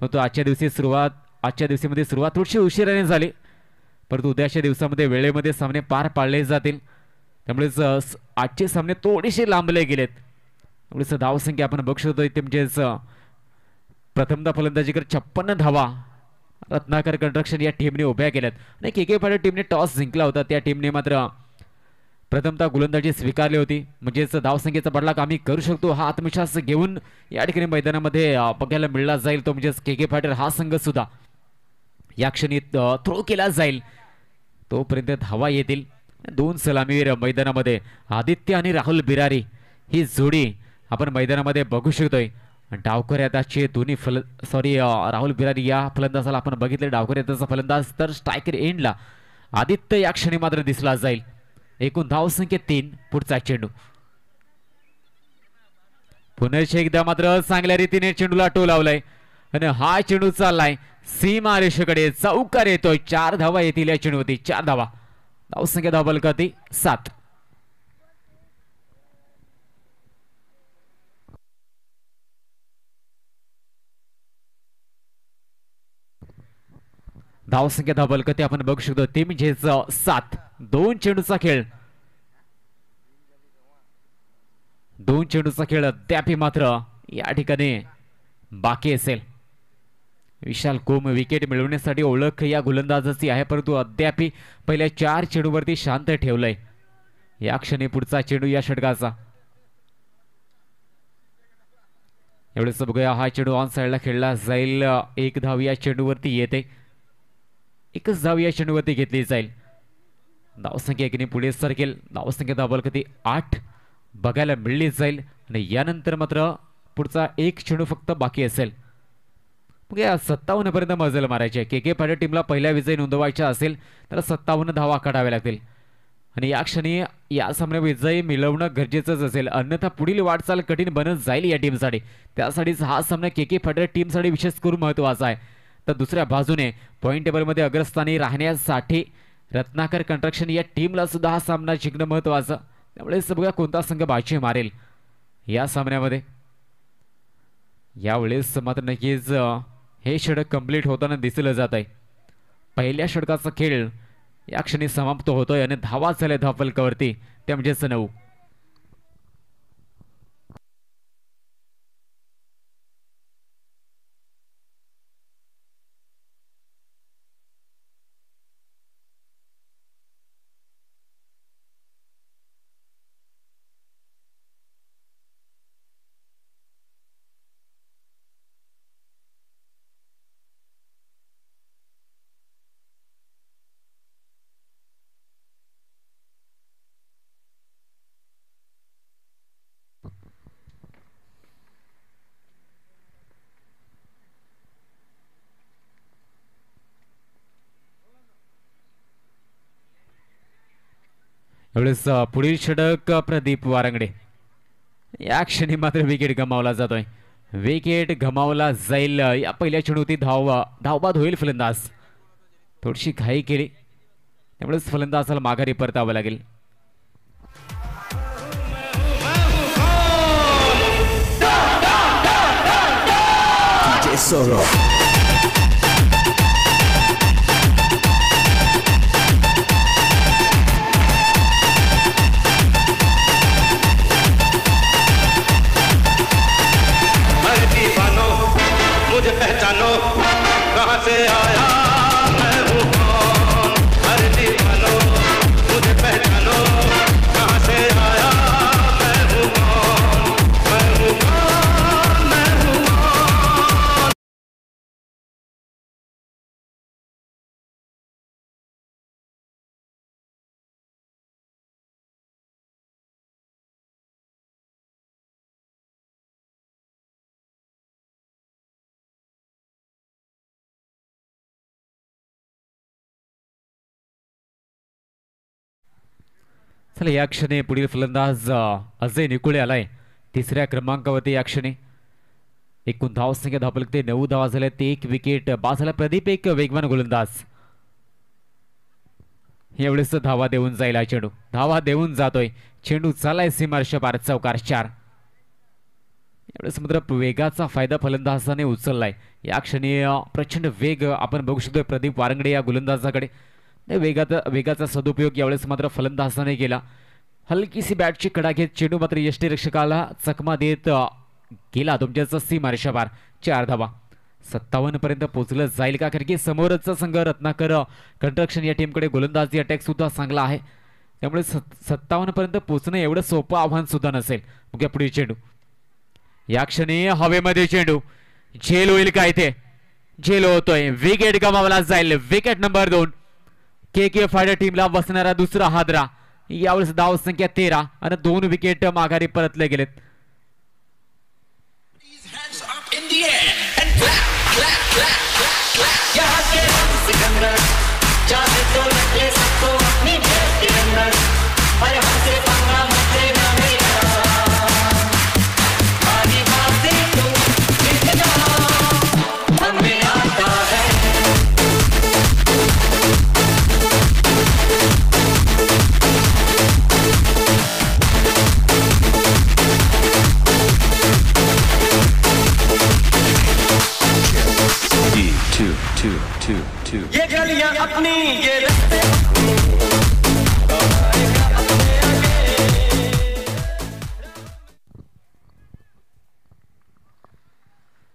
परंतु आजच्या दिवशीमध्ये सुरुवात थोडीशी उशिराने झाली, परंतु उद्याच्या दिवसामध्ये वेळेमध्ये सामने पार पाडले जातील. त्यामुळेच आजचे सामने थोडेसे लांबले गेलेत. त्यामुळे धावसंख्या आपण बघू शकतो ते म्हणजेच प्रथमदा फलंदाजी कर 56 धावा रत्नाकर कंस्ट्रक्शन या टीमने उभ्या केल्यात आणि के फायटर टीमने टॉस जिंकला होता. त्या टीमने मात्र प्रथमतः गोलंदाजी स्वीकारली होती. म्हणजेच धावसंख्येचा बदलाक आम्ही करू शकतो हा आत्मविश्वास घेऊन या ठिकाणी मैदानामध्ये बघायला मिळला जाईल. तो म्हणजेच के फायटर हा संघ सुद्धा या क्षणी थ्रो केला जाईल, तोपर्यंत धावा येतील. दोन सलामीवीर मैदानामध्ये आदित्य आणि राहुल बिरारी ही जोडी आपण मैदानामध्ये बघू शकतोय. डावकर याताचे दोन्ही राहुल बिरारी या फलंदाजाला आपण बघितले. डावकर याताचा फलंदाज तर स्ट्रायकर एंडला आदित्य या क्षणी मात्र दिसला जाईल. एकूण धावसंख्या 3. पुढचा चेंडू पुन्हा एकदा मात्र चांगल्या रीतीने चेंडूला टो लावलाय आणि हा चेंडू चाललाय सीमा रेषेकडे. चौकार येतोय. 4 धावा येतील या चेंडूवरती. 4 धावा. धावसंख्या धावबलकाती 7. धावसंख्या धावबलकते आपण बघू शकतो ते म्हणजेच 7. 2 चेंडूचा खेळ. 2 चेंडूचा खेळ अद्याप मात्र या ठिकाणी बाकी असेल. विशाल कोम विकेट मिळवण्यासाठी ओळख या गोलंदाजाची आहे, परंतु अद्याप पहिल्या 4 चेंडूवरती शांत ठेवलंय. या क्षणी पुढचा चेंडू या षटकाचा. एवढंच बघूया. हा चेंडू ऑन साइडला खेळला जाईल. 1 धाव या चेंडूवरती येते. 1च धाव या चेंडूवरती घेतली जाईल. धावसंख्या एकीने पुढे सरकेल. धावसंख्या धावबलकती 8 बघायला मिळली जाईल आणि यानंतर मात्र पुढचा 1 चेंडू फक्त बाकी असेल. मग या 57 पर्यंत मजल मारायचे. के फायटर टीमला पहिला विजय नोंदवायचा असेल तर 57 धावा काढाव्या लागतील आणि या क्षणी या सामन्यात विजय मिळवणं गरजेचंच असेल, अन्यथा पुढील वाटचाल कठीण बनत जाईल या टीमसाठी. त्यासाठीच हा सामना के फायटर टीमसाठी विशेष करून महत्त्वाचा आहे. तर दुसऱ्या बाजूने पॉईंट टेबलमध्ये अग्रस्थानी राहण्यासाठी रत्नाकर कंस्ट्रक्शन या टीमला सुद्धा हा सामना जिंकणं महत्त्वाचं. त्यामुळे बघा कोणता संघ बाजी मारेल या सामन्यामध्ये. यावेळेस मात्र नक्कीच हे षटक कंप्लीट होताना दिसलं जात आहे. पहिल्या षटकाचा खेळ या क्षणी समाप्त होतोय आणि धावा झाल्या धावफलकावरती त्या म्हणजेच 9. एवढेच पुढील षटक प्रदीप वारंगडे. या क्षणी मात्र विकेट गमावला जातोय. विकेट गमावला जाईल. या पहिल्या चेंडूवरती धावबाद होईल. फलंदाज थोडीशी घाई केली, त्यामुळेच फलंदाजाला माघारी परतावं लागेल. मुझे पहचानो कहाँ से आया मैं हूँ कौन. हर दीवानो मुझे पहचानो कहाँ से आया मैं हूँ कौन. मैं चला या क्षणी पुढील फलंदाज अजय निकुळे आलाय तिसऱ्या क्रमांकावरती या क्षणी. एकूण धाव संख्या धावपलक ते 9 धावा झाल्या ते 1 विकेट बाद झाला. प्रदीप एक वेगवान गोलंदाज एवढेच धावा देऊन जाईल. चेंडू धावा देऊन जातोय. चेंडू चालाय सीमारेषा पार. चौकार 4. एवढेच मात्र वेगाचा फायदा फलंदाजाने उचललाय. या क्षणी प्रचंड वेग आपण बघू शकतोय प्रदीप वारंगडे या गोलंदाजाकडे. वेगाचा सदुपयोग यावेळेस मात्र फलंदाजाने केला. हलकीशी बॅटची कडा घेत चेंडू मात्र यष्टीरक्षकाला चकमा देत गेला तुमच्याच सीमारेषा पार. 4 धावा. 57 पर्यंत पोहोचलं जाईल का? कारण की समोरचा संघ रत्नाकर कंस्ट्रक्शन या टीमकडे गोलंदाजी अटॅक सुद्धा चांगला आहे. त्यामुळे 57 पर्यंत पोहोचणं एवढं सोपं आव्हान सुद्धा नसेल. बघूया पुढील चेंडू. या क्षणी हवेमध्ये चेंडू झेल होईल का? इथे झेल होतोय. विकेट गमावला जाईल. विकेट नंबर 2 के फायडर टीमला बसणारा दुसरा हादरा. यावेळेस धाव संख्या 13 आणि 2 विकेट माघारी परतले गेलेत. Hands up in the air and clap, clap, clap, clap, clap. यहाँ के रंग सिकंदर चाहे तो लगे सबको अपनी जेब के अंदर. अरे हमसे पंगा मत लेना मेरा. आधी बातें तो जीत जाओ हमें आता है. ये गलियां अपनी ये रास्ते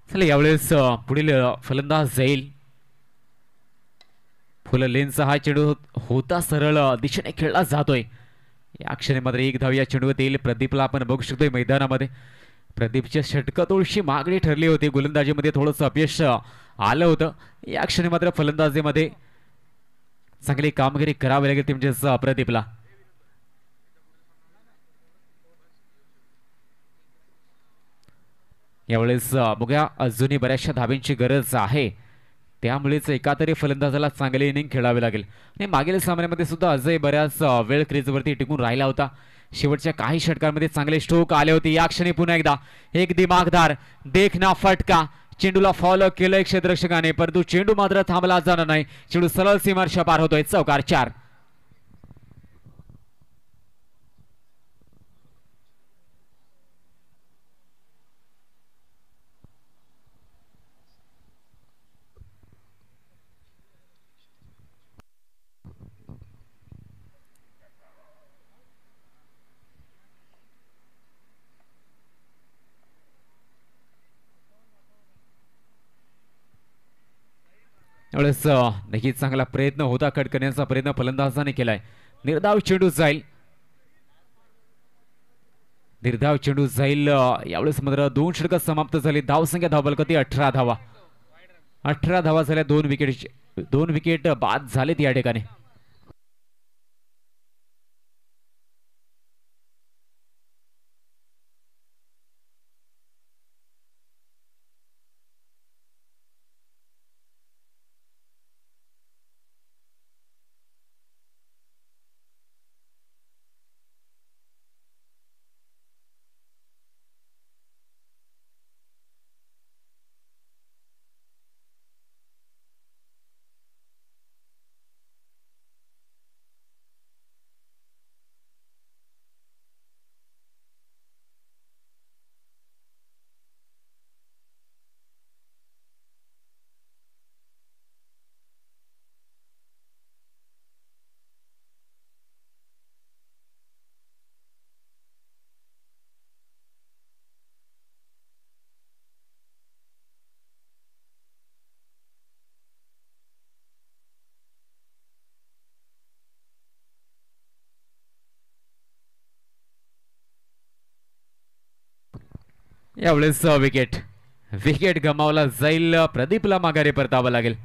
चला यावेळेस पुढील फलंदाज जाईल. फुल लेनचा हा चेंडू होता सरळ दिशेने खेळला जातोय. या क्षणी मात्र 1 धाव या चेंडूवर येईल. प्रदीपला आपण बघू शकतोय मैदानामध्ये. प्रदीपच्या षटका थोडीशी मागणी ठरली होती. गोलंदाजीमध्ये थोडंसं अपयश आलं होतं. या क्षणी मात्र फलंदाजीमध्ये चांगली कामगिरी करावी लागेल ती म्हणजेच प्रदीपला. यावेळेस बघूया अजूनही बऱ्याचशा धाब्यांची गरज आहे. त्यामुळेच एकातरी फलंदाजाला चांगली इनिंग खेळावी लागेल. आणि मागील सामन्यामध्ये सुद्धा अजय बऱ्याच वेळ क्रीजवरती टिकून राहिला होता. शेवटच्या काही षटकांमध्ये चांगले स्ट्रोक आले होते. या क्षणी पुन्हा एकदा एक दिमागदार देखना फटका. चेंडूला फॉलो केलंय क्षेत्ररक्षकाने परंतु चेंडू मात्र थांबला जाणार नाही. चेंडू सरळ सीमारेषा पार होतोय. चौकार 4. यावेळेस नक्कीच चांगला प्रयत्न होता. कट करण्याचा प्रयत्न फलंदाजाने केलाय. निर्धाव चेंडू जाईल. निर्धाव चेंडू जाईल. यावेळेस मात्र 2 षटकं समाप्त झाली. धाव संख्या धावबलकती 18 धावा. 18 धावा झाल्या. 2 विकेट बाद झालेत या ठिकाणी. यावेळेस विकेट गमावला जाईल. प्रदीपला माघारी परतावं लागेल.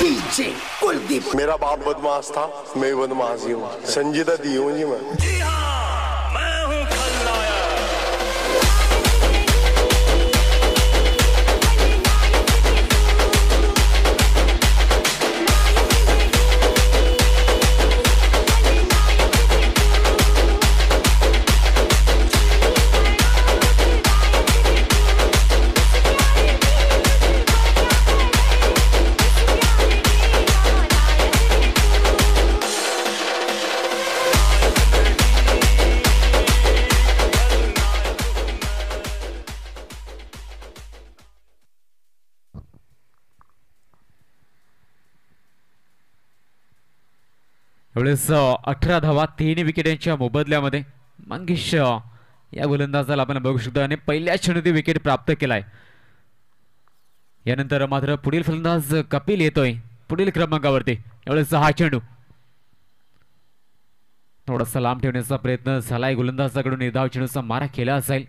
DJ Kuldip मेरा बाप बदमाश था, मैं बदमाश ही हूँ, संजीदा दी हूँ जी मैं। जी हाँ, मैं हूँ खलनायक। एवढेच 18 धावा 3 विकेटांच्या मोबदल्यामध्ये मंगेश या गोलंदाजाला आपण बघू शकतो आणि पहिल्या क्षणी विकेट प्राप्त केलाय. यानंतर मात्र पुढील फलंदाज कपिल येतोय पुढील क्रमांकावरती. एवढेच हा चेंडू थोडासा लांब ठेवण्याचा प्रयत्न झालाय गोलंदाजाकडून. निर्धाव चेंडूचा मारा केला असेल.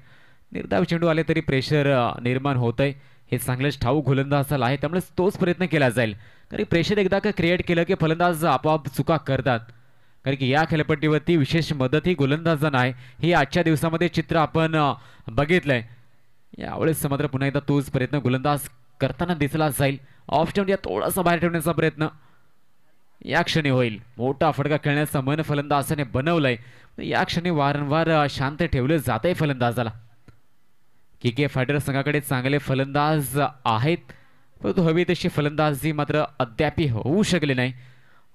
निर्धाव चेंडू आले तरी प्रेशर निर्माण होत आहे हे चांगलंच ठाऊक गोलंदाजाला आहे, त्यामुळे तोच प्रयत्न केला जाईल. कारण प्रेशर एकदा का क्रिएट केलं की फलंदाज आपोआप चुका करतात. कारण की या खेळपट्टीवरती विशेष मदत ही गोलंदाजांना आहे. ही आजच्या दिवसामध्ये चित्र आपण बघितलंय. यावेळेस मात्र पुन्हा एकदा तोच प्रयत्न गोलंदाज करताना दिसला जाईल. ऑफ स्टंप या थोडासा बाहेर ठेवण्याचा प्रयत्न या क्षणी होईल. मोठा फटका खेळण्याचं मन फलंदाजाने बनवलंय. या क्षणी वारंवार शांत ठेवलं जात आहे फलंदाजाला. के फायटर संघाकडे चांगले फलंदाज आहेत, परंतु हवी तशी फलंदाजी मात्र अद्याप होऊ शकले नाही.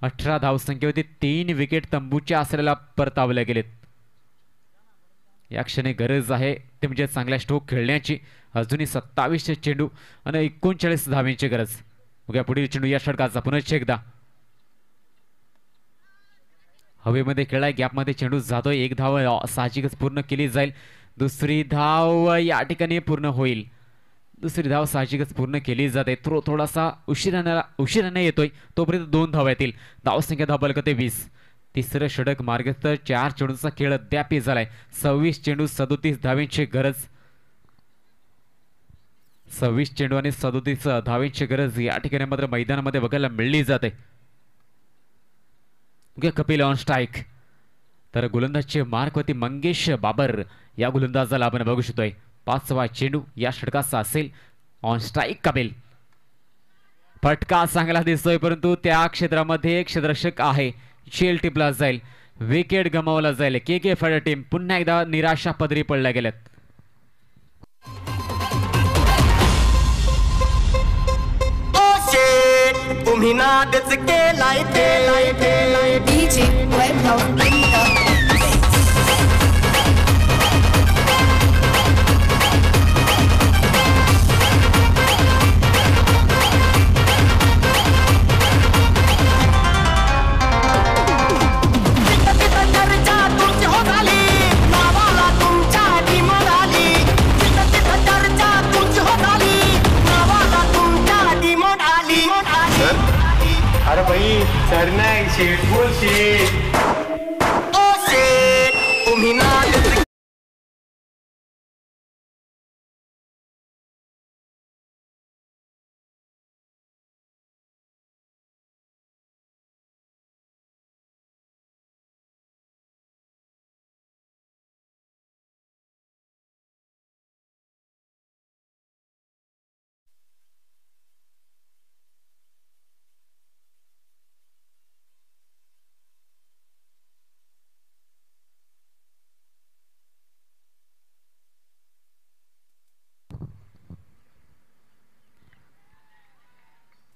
18 धावसंख्येवरती 3 विकेट तंबूच्या आसऱ्याला परतावल्या गेलेत. या क्षणी गरज आहे ते म्हणजे चांगल्या स्ट्रोक खेळण्याची. अजूनही 27 चेंडू आणि 39 धावांची गरज. बघूया पुढील चेंडू या षटकाचा पुनश्च एकदा हवेमध्ये खेळाय. गॅपमध्ये चेंडू जातोय. 1 धाव साहजिकच पूर्ण केली जाईल. दुसरी धाव या ठिकाणी पूर्ण होईल. दुसरी धाव साहजिकच पूर्ण केली जाते. थोडासा उशिराने येतोय तोपर्यंत 2 धावा येतील. धावसंख्या धावबलकते 20. तिसरं षटक मार्गस्थ. 4 चेंडूचा खेळ अद्याप झालाय. 26 चेंडू 37 धावांची गरज. 26 चेंडू आणि 37 धावांची गरज या ठिकाणी मात्र मैदानामध्ये बघायला मिळली जाते. Kapil on strike. तर गोलंदाजचे मार्कवरती मंगेश बाबर या गोलंदाजाला आपण बघू शकतोय. 5वा चेंडू या षटकाचा असेल. On strike Kapil. फटका चांगला दिसतोय परंतु त्या क्षेत्रामध्ये एक क्षेत्ररक्षक आहे. शेल टिपला जाईल. विकेट गमावला जाईल. के फायटर टीम पुन्हा एकदा निराशा पदरी पडल्या गेल्यात. तुम्ही नादच केलाय DJ Webhub in the अरे भाई सर नाही शेट बोल शेट. ओ शेट तुम्ही नादच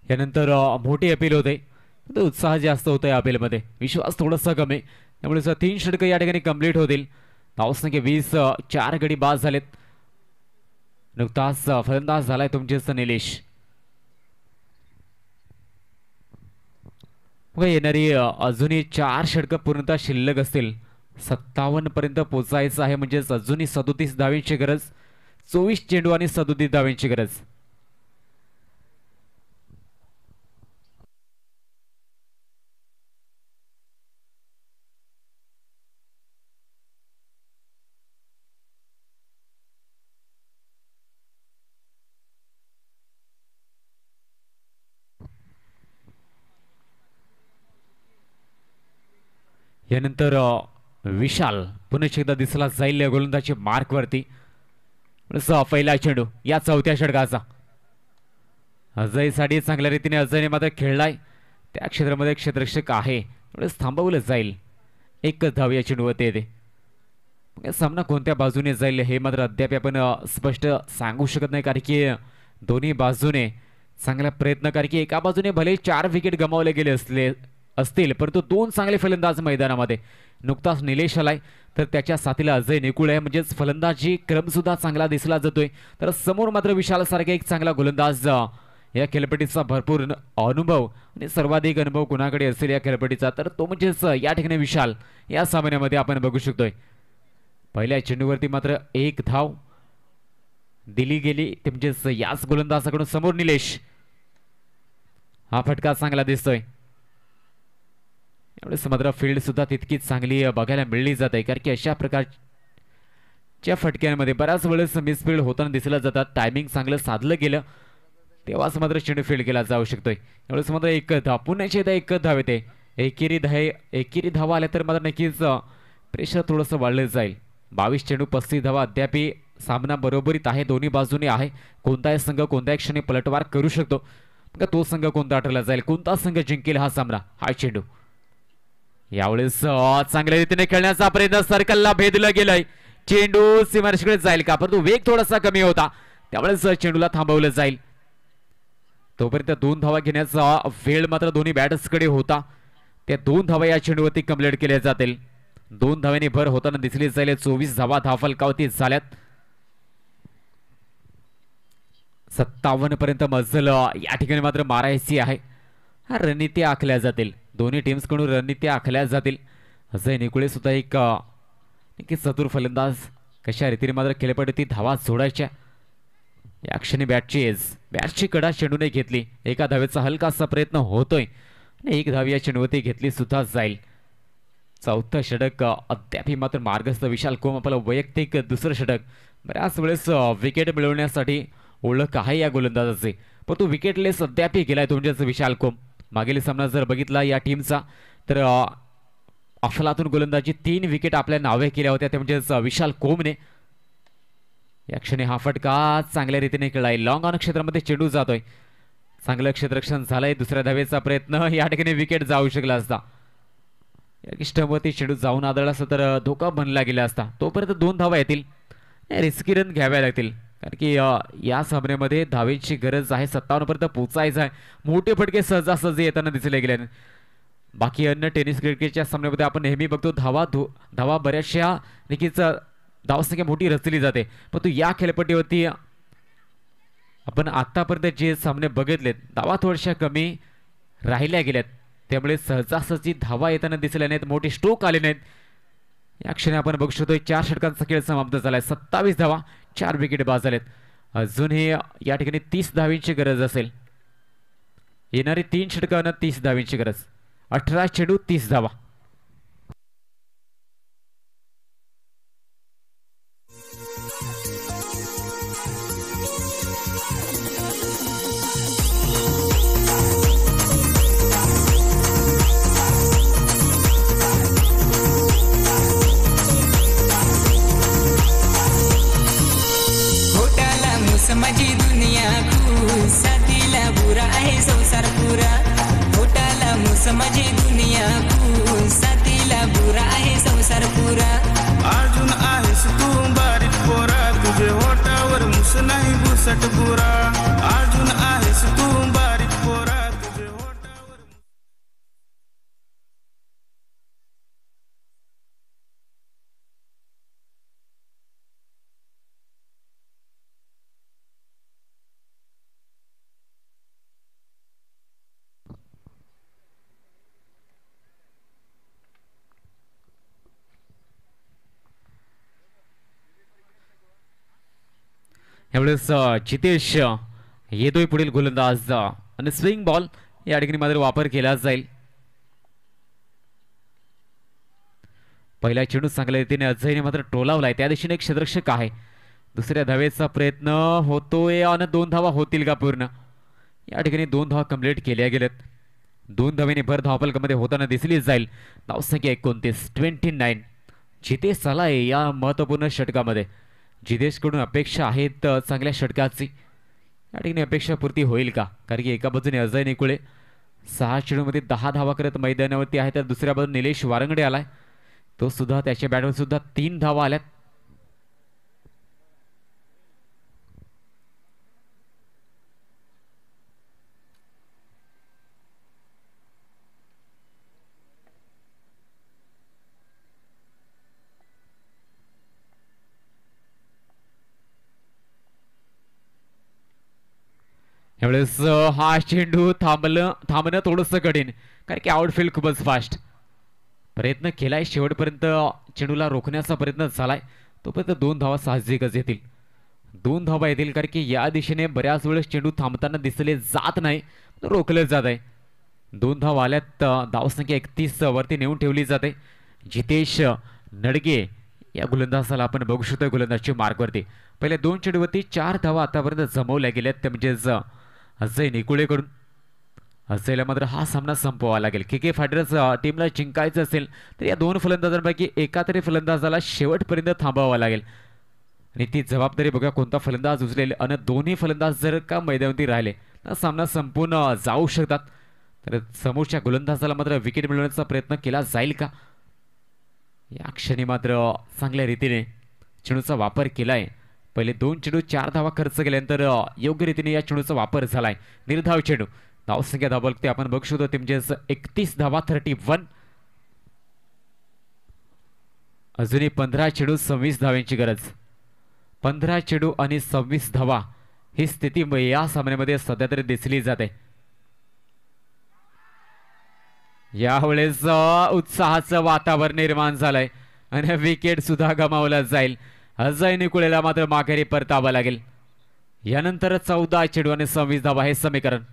यानंतर मोठी अपील होते. उत्साह जास्त होता या अपीलमध्ये. विश्वास थोडासा कमी. त्यामुळे 3 षटकं या ठिकाणी कंप्लीट होतील. धावसंख्या 20. 4 गडी बाद झालेत. नुकताच फलंदाज झालाय तुमचे निलेश. येणारी अजूनही 4 षटकं पूर्णतः शिल्लक असतील. 57 पर्यंत पोहोचायचं आहे. म्हणजेच अजूनही 37 धावांची गरज. 24 चेंडू आणि 37 धावांची गरज. यानंतर विशाल पुन्हा एकदा दिसला जाईल गोलंदाजी मार्कवरती. पहिला चेंडू या चौथ्या षटकाचा. अजय साठी चांगल्या रीतीने अजयने मात्र खेळलाय. त्या क्षेत्रामध्ये क्षेत्ररक्षक आहे, थांबवलं जाईल. एक धाव या चेंडूवरती येते. सामना कोणत्या बाजूने जाईल हे मात्र अद्याप आपण स्पष्ट सांगू शकत नाही, कारण की दोन्ही बाजूने चांगला प्रयत्न, कारण की एका बाजूने भले 4 विकेट गमावले गेले असतील, परंतु 2 चांगले फलंदाज मैदानामध्ये. नुकताच निलेश आलाय, तर त्याच्या साथीला अजय निकुळ आहे, म्हणजेच फलंदाजी क्रम सुद्धा चांगला दिसला जातोय. तर समोर मात्र विशाल सारखे एक चांगला गोलंदाज. या खेळपट्टीचा भरपूर अनुभव आणि सर्वाधिक अनुभव कुणाकडे असेल या खेळपट्टीचा, तर तो म्हणजेच या ठिकाणी विशाल या सामन्यामध्ये आपण बघू शकतोय. पहिल्या चेंडूवरती मात्र 1 धाव दिली गेली, ते म्हणजेच याच गोलंदाजाकडून. समोर निलेश, हा फटका चांगला दिसतोय. एवढेच मात्र फील्ड सुद्धा तितकीच चांगली बघायला मिळली जाते, कारण की अशा प्रकारच्या फटक्यांमध्ये बऱ्याच वेळेस मिसफील्ड होताना दिसलं जातात. टायमिंग चांगलं साधलं गेलं तेव्हाच मात्र चेंडू फील्ड केला जाऊ शकतोय. एवढेच मात्र 1 धाव, पुन्हा एकदा 1 धाव येते. एकेरी धावा आल्या तर मात्र नक्कीच प्रेशर थोडंसं वाढलं जाईल. 22 चेंडू 35 धावा अद्याप सामना बरोबरीत आहे, दोन्ही बाजूने आहे. कोणताही संघ कोणत्याही क्षणी पलटवार करू शकतो. तो संघ कोणता ठरला जाईल, कोणता संघ जिंकेल हा सामना. हा चेंडू यावेळेस चांगल्या रीतीने खेळण्याचा प्रयत्न, सर्कलला भेदलं गेलंय. चेंडू सीमारेषेकडे जाईल का, परंतु वेग थोडासा कमी होता, त्यामुळेच चेंडूला थांबवलं जाईल. तोपर्यंत 2 धावा घेण्याचा वेळ मात्र दोन्ही बॅटर्सकडे होता. त्या 2 धावा या चेंडूवरती कंप्लीट केल्या जातील. 2 धाव्यांनी भर होताना दिसली जाईल. 24 धावा धावफलकावरती झाल्यात. 57 पर्यंत मजल या ठिकाणी मात्र मारायची आहे. रणनीती आखल्या जातील, दोन्ही टीम्सकडून रणनीती आखल्या जातील. अजय निकुळे सुद्धा एक चतुर फलंदाज, कशा रीतीने मात्र खेळपट्टी धावा जोडायच्या. या क्षणी बॅटची कडा चेंडूने घेतली. एका धावेचा हलकासा प्रयत्न होतोय आणि 1 धाव या चेंडूवरती घेतली सुद्धा जाईल. चौथं षटक अद्याप मात्र मार्गस्थ विशाल कोम. आपलं वैयक्तिक दुसरं षटक. बऱ्याच वेळेस विकेट मिळवण्यासाठी ओळख आहे या गोलंदाजाचे, पण तो विकेटलेस अद्याप गेलाय तो म्हणजेच विशाल कोम. मागील सामना जर बघितला या टीमचा, तर अफलातून गोलंदाजी 3 विकेट आपल्या नावे केल्या होत्या, ते म्हणजेच विशाल कोमने. या क्षणी हा फटका चांगल्या रीतीने खेळलाय. लॉंग ऑन क्षेत्रामध्ये चेंडू जातोय, चांगलं क्षेत्ररक्षण झालंय. दुसऱ्या धावेचा प्रयत्न, या ठिकाणी विकेट जाऊ शकला असता. या स्टंपवरती चेंडू जाऊन आदळला असता तर धोका बनला गेला असता. तोपर्यंत 2 धावा येतील, रिस्की रन घ्याव्या लागतील, कारण की या सामन्यामध्ये धावेची गरज आहे. 57 पर्यंत पोचायचं आहे. मोठे फटके सहजासहजी येताना दिसले गेले. बाकी अन्य टेनिस क्रिकेटच्या सामन्यामध्ये आपण नेहमी बघतो धावा बऱ्याचशा नक्कीच धावसंख्या मोठी रचली जाते, पण या खेळपट्टीवरती आपण आतापर्यंत जे सामने बघितलेत धावा थोड्याशा कमी राहिल्या गेल्यात, त्यामुळे सहजासहजी धावा येताना दिसल्या नाहीत, मोठे स्ट्रोक आले नाहीत. या क्षणी आपण बघू शकतो 4 षटकांचा खेळ समाप्त झालाय. 27 धावा, 4 विकेट बाद झालेत. अजूनही या ठिकाणी 30 धावींची गरज असेल. येणारी 3 षटकांना 30 धावींची गरज. 18 चेंडू 30 धावा. समझी दुनिया को साथीला बुरा आहे संसार पुरा. होटाला मुसमझी दुनिया को साथीला बुरा आहे संसार पुरा. अजून आहेस तू बारीक पोरा, तुझे होटावर मुस नाही घुसट पुरा. अजून आहेस तू बारीक पोरा, तुझे होटावर. यावेळेस जितेश येतोय पुढील गोलंदाज आणि स्विंग बॉल या ठिकाणी मात्र वापर केला जाईल. पहिला चेंडू चांगल्या रीतीने अजयने मात्र टोलावलाय, त्या दिशेने एक क्षेत्ररक्षक आहे. दुसऱ्या धावेचा प्रयत्न होतोय आणि 2 धावा होतील का पूर्ण. या ठिकाणी 2 धावा कंप्लीट केल्या गेल्यात. 2 धावेने भर धावफलकामध्ये होताना दिसली जाईल. धावसंख्या 29 जितेश सलाय या महत्त्वपूर्ण षटकामध्ये. जितेशकडून अपेक्षा आहेत चांगल्या षटकाची. या ठिकाणी अपेक्षा पूर्ती होईल का? कारण की एका बाजूने अजय निकुळे 6 चेंडूमध्ये 10 धावा करत मैदानावरती आहे, तर दुसऱ्या बाजूने निलेश वारंगडे आलाय, तो सुद्धा त्याच्या बॅटवर सुद्धा 3 धावा आल्यात. यावेळेस हा चेंडू थांबणं थोडंसं कठीण, कारण की आउटफील्ड खूपच फास्ट. प्रयत्न केलाय शेवटपर्यंत, चेंडूला रोखण्याचा प्रयत्न झालाय, तोपर्यंत 2 धावा साहजिकच येतील. 2 धावा येतील, कारण की या दिशेने बऱ्याच वेळेस चेंडू थांबताना दिसले जात नाही, रोखलं जात आहे. 2 धावा आल्यात. धावसंख्या 31 वरती नेऊन ठेवली जाते. जितेश नडगे या गोलंदाजाला आपण बघू शकतो गोलंदाजच्या मार्कवरती. पहिल्या 2 चेंडूवरती 4 धावा आतापर्यंत जमवल्या गेल्यात, ते म्हणजेच अजय निकुळेकडून. अजयला मात्र हा सामना संपवावा लागेल. के फायटर्स टीमला जिंकायचं असेल तर या 2 फलंदाजांपैकी एका तरी फलंदाजाला शेवटपर्यंत थांबावं लागेल. आणि ती जबाबदारी बघा कोणता फलंदाज उचलेल. आणि दोन्ही फलंदाज जर का मैदानावरती राहिले तर सामना संपूर्ण जाऊ शकतात. तर समोरच्या गोलंदाजाला मात्र विकेट मिळवण्याचा प्रयत्न केला जाईल का? या क्षणी मात्र चांगल्या रीतीने चेंडूचा वापर केलाय. पहिले 2 चेंडू 4 धावा खर्च केल्यानंतर योग्य रीतीने या चेंडूचा वापर झालाय. निर्धाव चेंडू. धावसंख्या धावा ते आपण बघू शकतो, ते म्हणजेच 31 धावा 31. अजूनही 15 चेंडू 26 धाव्यांची गरज. 15 चेंडू आणि 26 धावा ही स्थिती या सामन्यामध्ये सध्या तरी दिसली जाते. यावेळेस उत्साहाचं वातावरण निर्माण झालंय आणि विकेट सुद्धा गमावला जाईल. अजय निकुळेला मात्र माघारी परतावं लागेल. यानंतर 14 चेंडू आणि 26 धावा हे समीकरण.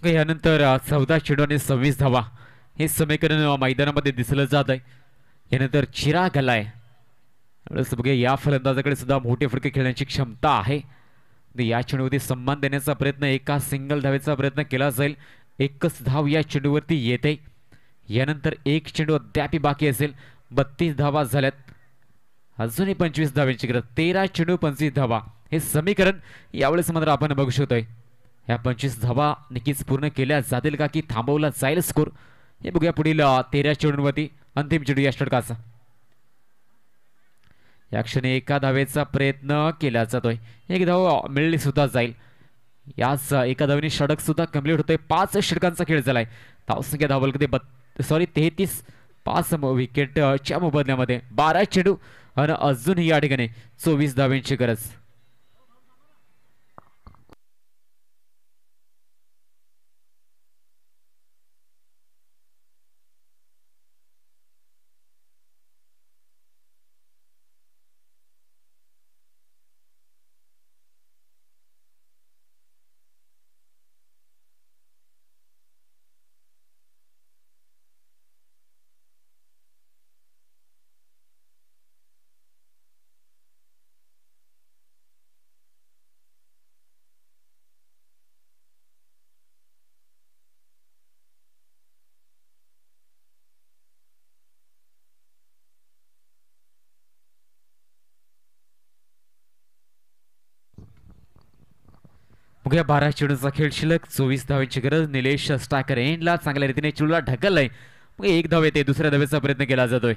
यानंतर 14 चेंडू आणि 26 धावा हे समीकरण मैदानामध्ये दिसलं जात आहे. यानंतर चिराग आलाय. बघा या फलंदाजाकडे सुद्धा मोठे फटके खेळण्याची क्षमता आहे. या चेंडूवरती सम्मान देण्याचा प्रयत्न, एका सिंगल धावेचा प्रयत्न केला जाईल. एकच धाव या चेंडूवरती येते. यानंतर 1 चेंडू अद्याप बाकी असेल. 32 धावा झाल्यात. अजूनही 25 धाव्यांची गरज. 13 चेंडू 25 धावा हे समीकरण यावेळेस मात्र आपण बघू शकतोय. या 25 धावा नक्कीच पूर्ण केल्या जातील का, की थांबवला जाईल स्कोर, हे बघूया पुढील 13 चेंडूंवरती. अंतिम चेंडू या षटकाचा. या क्षणी एका धावेचा प्रयत्न केला जातोय. 1 धाव मिळली सुद्धा जाईल. याच एका धावेने षटक सुद्धा कंप्लीट होतोय. 5 षटकांचा खेळ झालाय. धावसंख्या धावलकडे 33. 5 विकेटच्या मोबदल्यामध्ये 12 चेंडू आणि अजूनही या ठिकाणी 24 धाव्यांची गरज. बघूया 12 चेंडूचा खेळ शिल्लक. 24 धावांची गरज. निलेश स्ट्रायकर एंडला चांगल्या रीतीने चेंडूला ढकललाय, मग एक धाव येते. दुसऱ्या धावेचा प्रयत्न केला जातोय.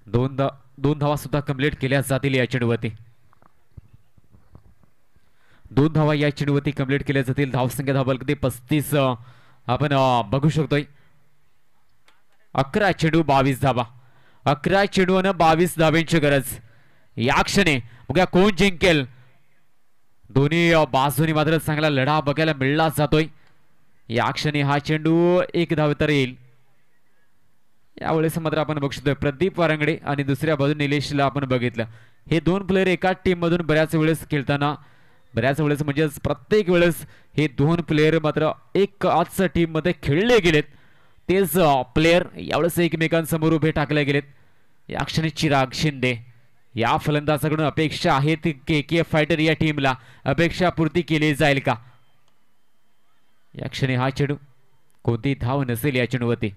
दोन धावा सुद्धा कंप्लीट केल्या जातील या चेंडूवरती. 2 धावा या चेंडूवरती कंप्लीट केल्या जातील. धावसंख्या धावबलकते 35 आपण बघू शकतोय. 11 चेंडू 22 धावा. 11 चेंडू आणि 22 धाव्यांची गरज या क्षणी. बघा कोण जिंकेल. दोन्ही बाजूनी मात्र चांगला लढा बघायला मिळला जातोय. या क्षणी हा चेंडू 1 धाव तर येईल. यावेळेस मात्र आपण बघू शकतो प्रदीप वारंगडे आणि दुसऱ्या बाजूने निलेशला आपण बघितलं. हे 2 प्लेयर एकाच टीम मधून बऱ्याच वेळेस खेळताना म्हणजे प्रत्येक वेळेस हे 2 प्लेयर मात्र एकाच टीम मध्ये खेळले गेलेत. तेच प्लेयर यावेळेस एकमेकांसमोर उभे टाकले गेलेत. या क्षणी चिराग शिंदे या फलंदाजाकडून अपेक्षा आहेत के फायटर या टीमला अपेक्षा पूर्ती केली जाईल का. या क्षणी हा चेंडू कोणती धाव नसेल या चेंडूवरती.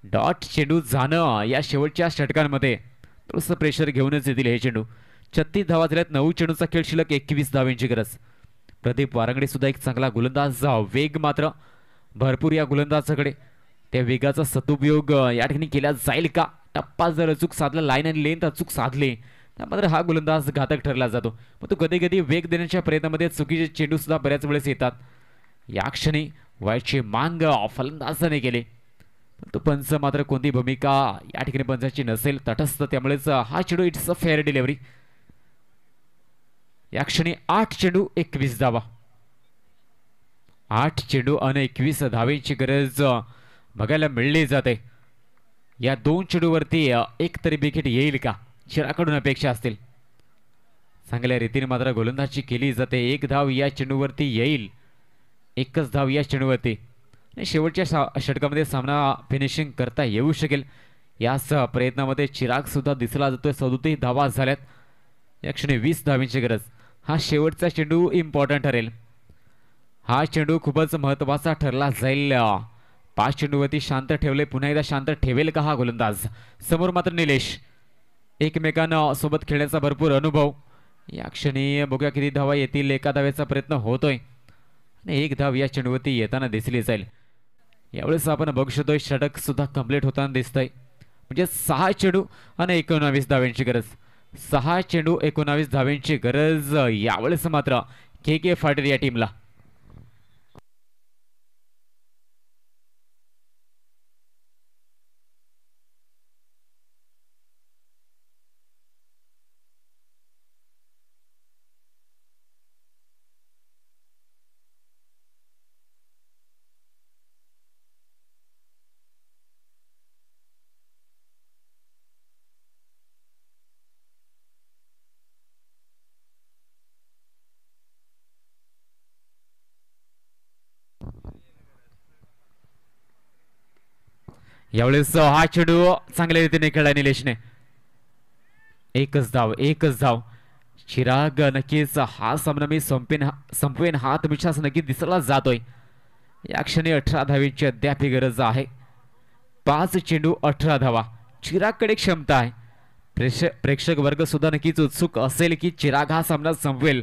डॉट चेंडू जाणं या शेवटच्या षटकांमध्ये थोडंसं प्रेशर घेऊनच येतील हे चेंडू. 36 धावा झाल्यात. 9 चेंडूचा खेळ शिल्लक. 21 धावांची गरज. प्रदीप वारंगडे सुद्धा एक चांगला गोलंदाज. वेग मात्र भरपूर या गोलंदाजाकडे. त्या वेगाचा सदुपयोग या ठिकाणी केला जाईल का. टप्पा जर अचूक साधला लाईन आणि लेंथ अचूक साधले तर मात्र हा गोलंदाज घातक ठरला जातो. मग तो कधी कधी वेग देण्याच्या प्रयत्नामध्ये चुकीचे चेंडू सुद्धा बऱ्याच वेळेस येतात. या क्षणी वाईटची मांग फलंदाजाने केली. तो पंच मात्र कोणती भूमिका या ठिकाणी पंचाची नसेल. तटस्थ. त्यामुळेच हा चेंडू इट्स अ फेअर डिलिव्हरी. या क्षणी 8 चेंडू 21 धावा. 8 चेंडू आणि 21 धावेची गरज बघायला मिळली जाते. या 2 चेंडूवरती एक तरी विकेट येईल का चिराकडून अपेक्षा असतील. चांगल्या रीतीने मात्र गोलंदाजी केली जाते. 1 धाव या चेंडूवरती येईल. 1च धाव या चेंडूवरती. शेवटच्या षटकामध्ये सामना फिनिशिंग करता येऊ शकेल याच प्रयत्नामध्ये चिराग सुद्धा दिसला जातोय. 37 धावा झाल्यात. या क्षणी 20 धावांची गरज. हा शेवटचा चेंडू इम्पॉर्टंट ठरेल. हा चेंडू खूपच महत्वाचा ठरला जाईल. 5 चेंडूवरती शांत ठेवले. पुन्हा एकदा शांत ठेवेल का हा गोलंदाज. समोर मात्र निलेश. एकमेकांना सोबत खेळण्याचा भरपूर अनुभव. या क्षणी बघूया किती धावा येतील. 1 धावेचा प्रयत्न होतोय आणि 1 धाव या चेंडूवरती येताना दिसली जाईल. यावेळेस आपण बघू शकतोय षटक सुद्धा कंप्लीट होताना दिसतंय. म्हणजे 6 चेंडू आणि 19 धाव्यांची गरज. 6 चेंडू 19 धाव्यांची गरज यावेळेस मात्र के फायटर या टीमला. यावेळेस हा चेंडू चांगल्या रीतीने खेळला निलेशने. 1च धाव. चिराग नक्कीच हा सामना मी संपवेन हा आत्मविश्वास नक्की दिसला जातोय. या क्षणी 18 धावेची अद्याप गरज आहे. 5 चेंडू 18 धावा. चिरागकडे क्षमता आहे. प्रेक्षक वर्ग सुद्धा नक्कीच उत्सुक असेल की चिराग हा सामना संपवेल.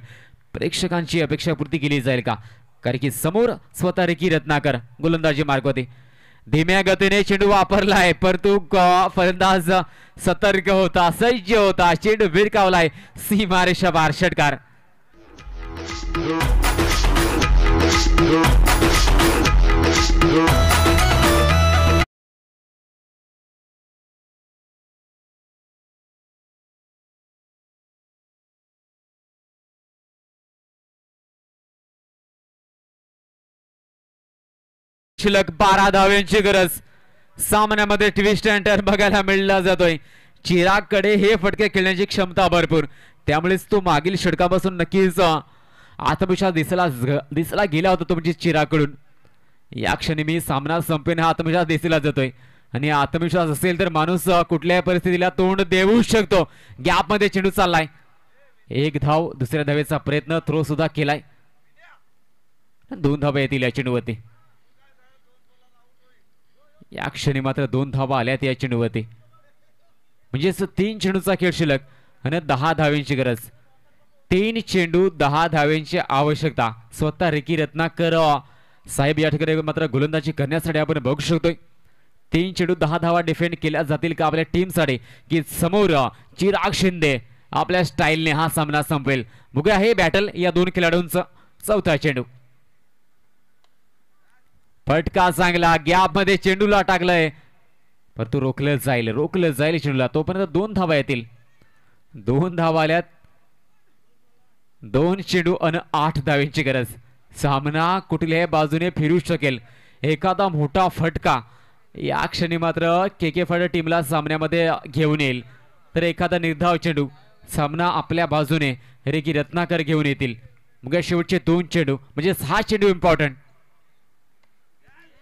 प्रेक्षकांची अपेक्षा पूर्ती केली जाईल का. कारण की समोर स्वतः रिकी रत्नाकर गोलंदाजी मार्गावरती. धीम्या गतीने चेंडू वापरलाय परंतु फलंदाज सतर्क होता. सज्ज होता. चेंडू भिरकावलाय सीमारेषा बाहेर. षटकार. शिल्लक 12 धाव्यांची गरज. सामन्यामध्ये ट्विस्ट अँड टर्न बघायला मिळला जातोय. चिरागकडे हे फटके खेळण्याची क्षमता भरपूर. त्यामुळेच तो मागील षटकापासून नक्कीच आत्मविश्वास दिसला गेला होता तो म्हणजे चिरागकडून. या क्षणी मी सामना संपेन हा आत्मविश्वास दिसला जातोय. आणि आत्मविश्वास असेल तर माणूस कुठल्याही परिस्थितीला तोंड देऊ शकतो. गॅप मध्ये चेंडू चाललाय. 1 धाव. दुसऱ्या धावेचा प्रयत्न. थ्रो सुद्धा केलाय. 2 धावा येतील या चेंडूवरती. या क्षणी मात्र 2 धावा आल्यात या चेंडूवरती. म्हणजेच 3 चेंडूचा खेळ शिल्लक आणि 10 धाव्यांची गरज. 3 चेंडू 10 धाव्यांची आवश्यकता. स्वतः रिकी रत्नाकर साहेब या ठिकाणी मात्र गोलंदाजी करण्यासाठी आपण बघू शकतोय. 3 चेंडू 10 धावा डिफेंड केल्या जातील का आपल्या टीमसाठी की समोर चिराग शिंदे आपल्या स्टाईलने हा सामना संपवेल. बघूया हे बॅटल या दोन खेळाडूंचं. चौथा चेंडू फटका चांगला गॅप मध्ये चेंडूला टाकलाय पण तो रोखलं जाईल चेंडूला. तोपर्यंत 2 धावा येतील. 2 धावा आल्यात. 2 चेंडू आणि 8 धावेंची गरज. सामना कुठल्याही बाजूने फिरू शकेल. एखादा मोठा फटका या क्षणी मात्र के फायटर टीमला सामन्यामध्ये घेऊन येईल तर एखादा निर्धाव चेंडू सामना आपल्या बाजूने रेकी रत्नाकर घेऊन येतील. मग शेवटचे 2 चेंडू म्हणजे 6 चेंडू इम्पॉर्टंट.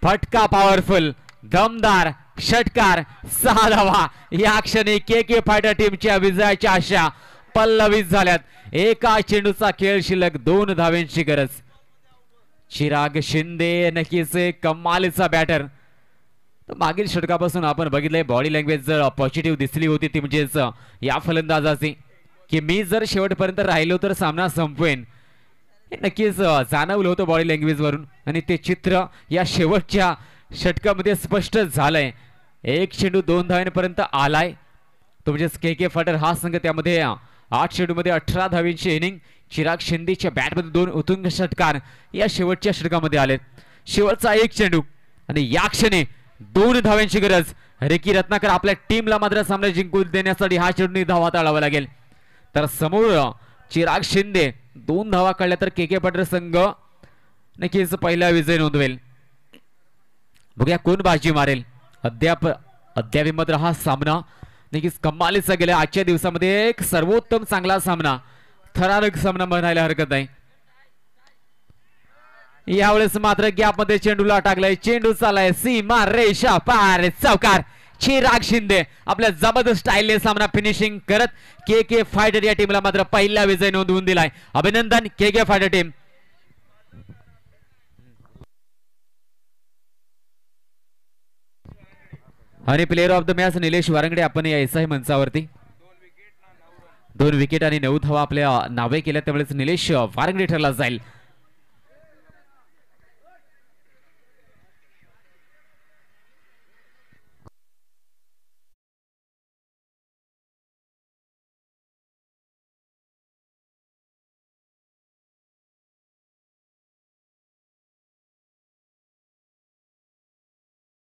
फटका पॉवरफुल दमदार षटकार 6 धावा. या क्षणी के फायटर टीमच्या विजयाच्या आशा पल्लवित झाल्यात. एका चेंडूचा खेळ शिल्लक 2 धावेंची गरज. चिराग शिंदे नक्कीच कमालीचा बॅटर. मागील षटकापासून आपण बघितलंय बॉडी लँग्वेज जर पॉझिटिव्ह दिसली होती ती म्हणजेच या फलंदाजाची की मी जर शेवटपर्यंत राहिलो तर सामना संपवेन. हे नक्कीच जाणवलं होतं बॉडी लँग्वेज वरून आणि ते चित्र या शेवटच्या षटकामध्ये स्पष्ट झालंय. 1 चेंडू 2 धावांपर्यंत आलाय तो म्हणजे के फायटर हा संघ. त्यामध्ये 8 चेंडूमध्ये 18 धावींची इनिंग. चिराग शिंदेच्या बॅटमध्ये 2 उत्तुंग षटकार या शेवटच्या षटकामध्ये आले. शेवटचा 1 चेंडू आणि या क्षणी 2 धाव्यांची गरज. रेकी रत्नाकर आपल्या टीमला मात्र सामना जिंकून देण्यासाठी हा चेंडू धावा टाळावा लागेल. तर समोर चिराग शिंदे 2 धावा काढल्या तर के फायटर संघ नक्कीच पहिला विजय नोंदवेल. बघूया कोण बाजी मारेल. अद्याप मात्र हा सामना नक्कीच कमालीचा गेला. आजच्या दिवसामध्ये एक सर्वोत्तम चांगला सामना थरारक सामना म्हणायला हरकत नाही. यावेळेस मात्र गॅप मध्ये चेंडूला टाकलाय. चेंडू चालाय सीमा रेषा पार चौकार. चिराग शिंदे आपल्या जबरदस्त स्टाईलने सामना फिनिशिंग करत के फायटर या टीमला मात्र पहिला विजय नोंदवून दिलाय. अभिनंदन के फायटर टीम. आणि player of the match Nilesh Warangade आपण या एसआय मंचावरती 2 विकेट आणि 9 धावा आपल्या नावे केल्या त्यावेळेस निलेश वारंगडे ठरला जाईल.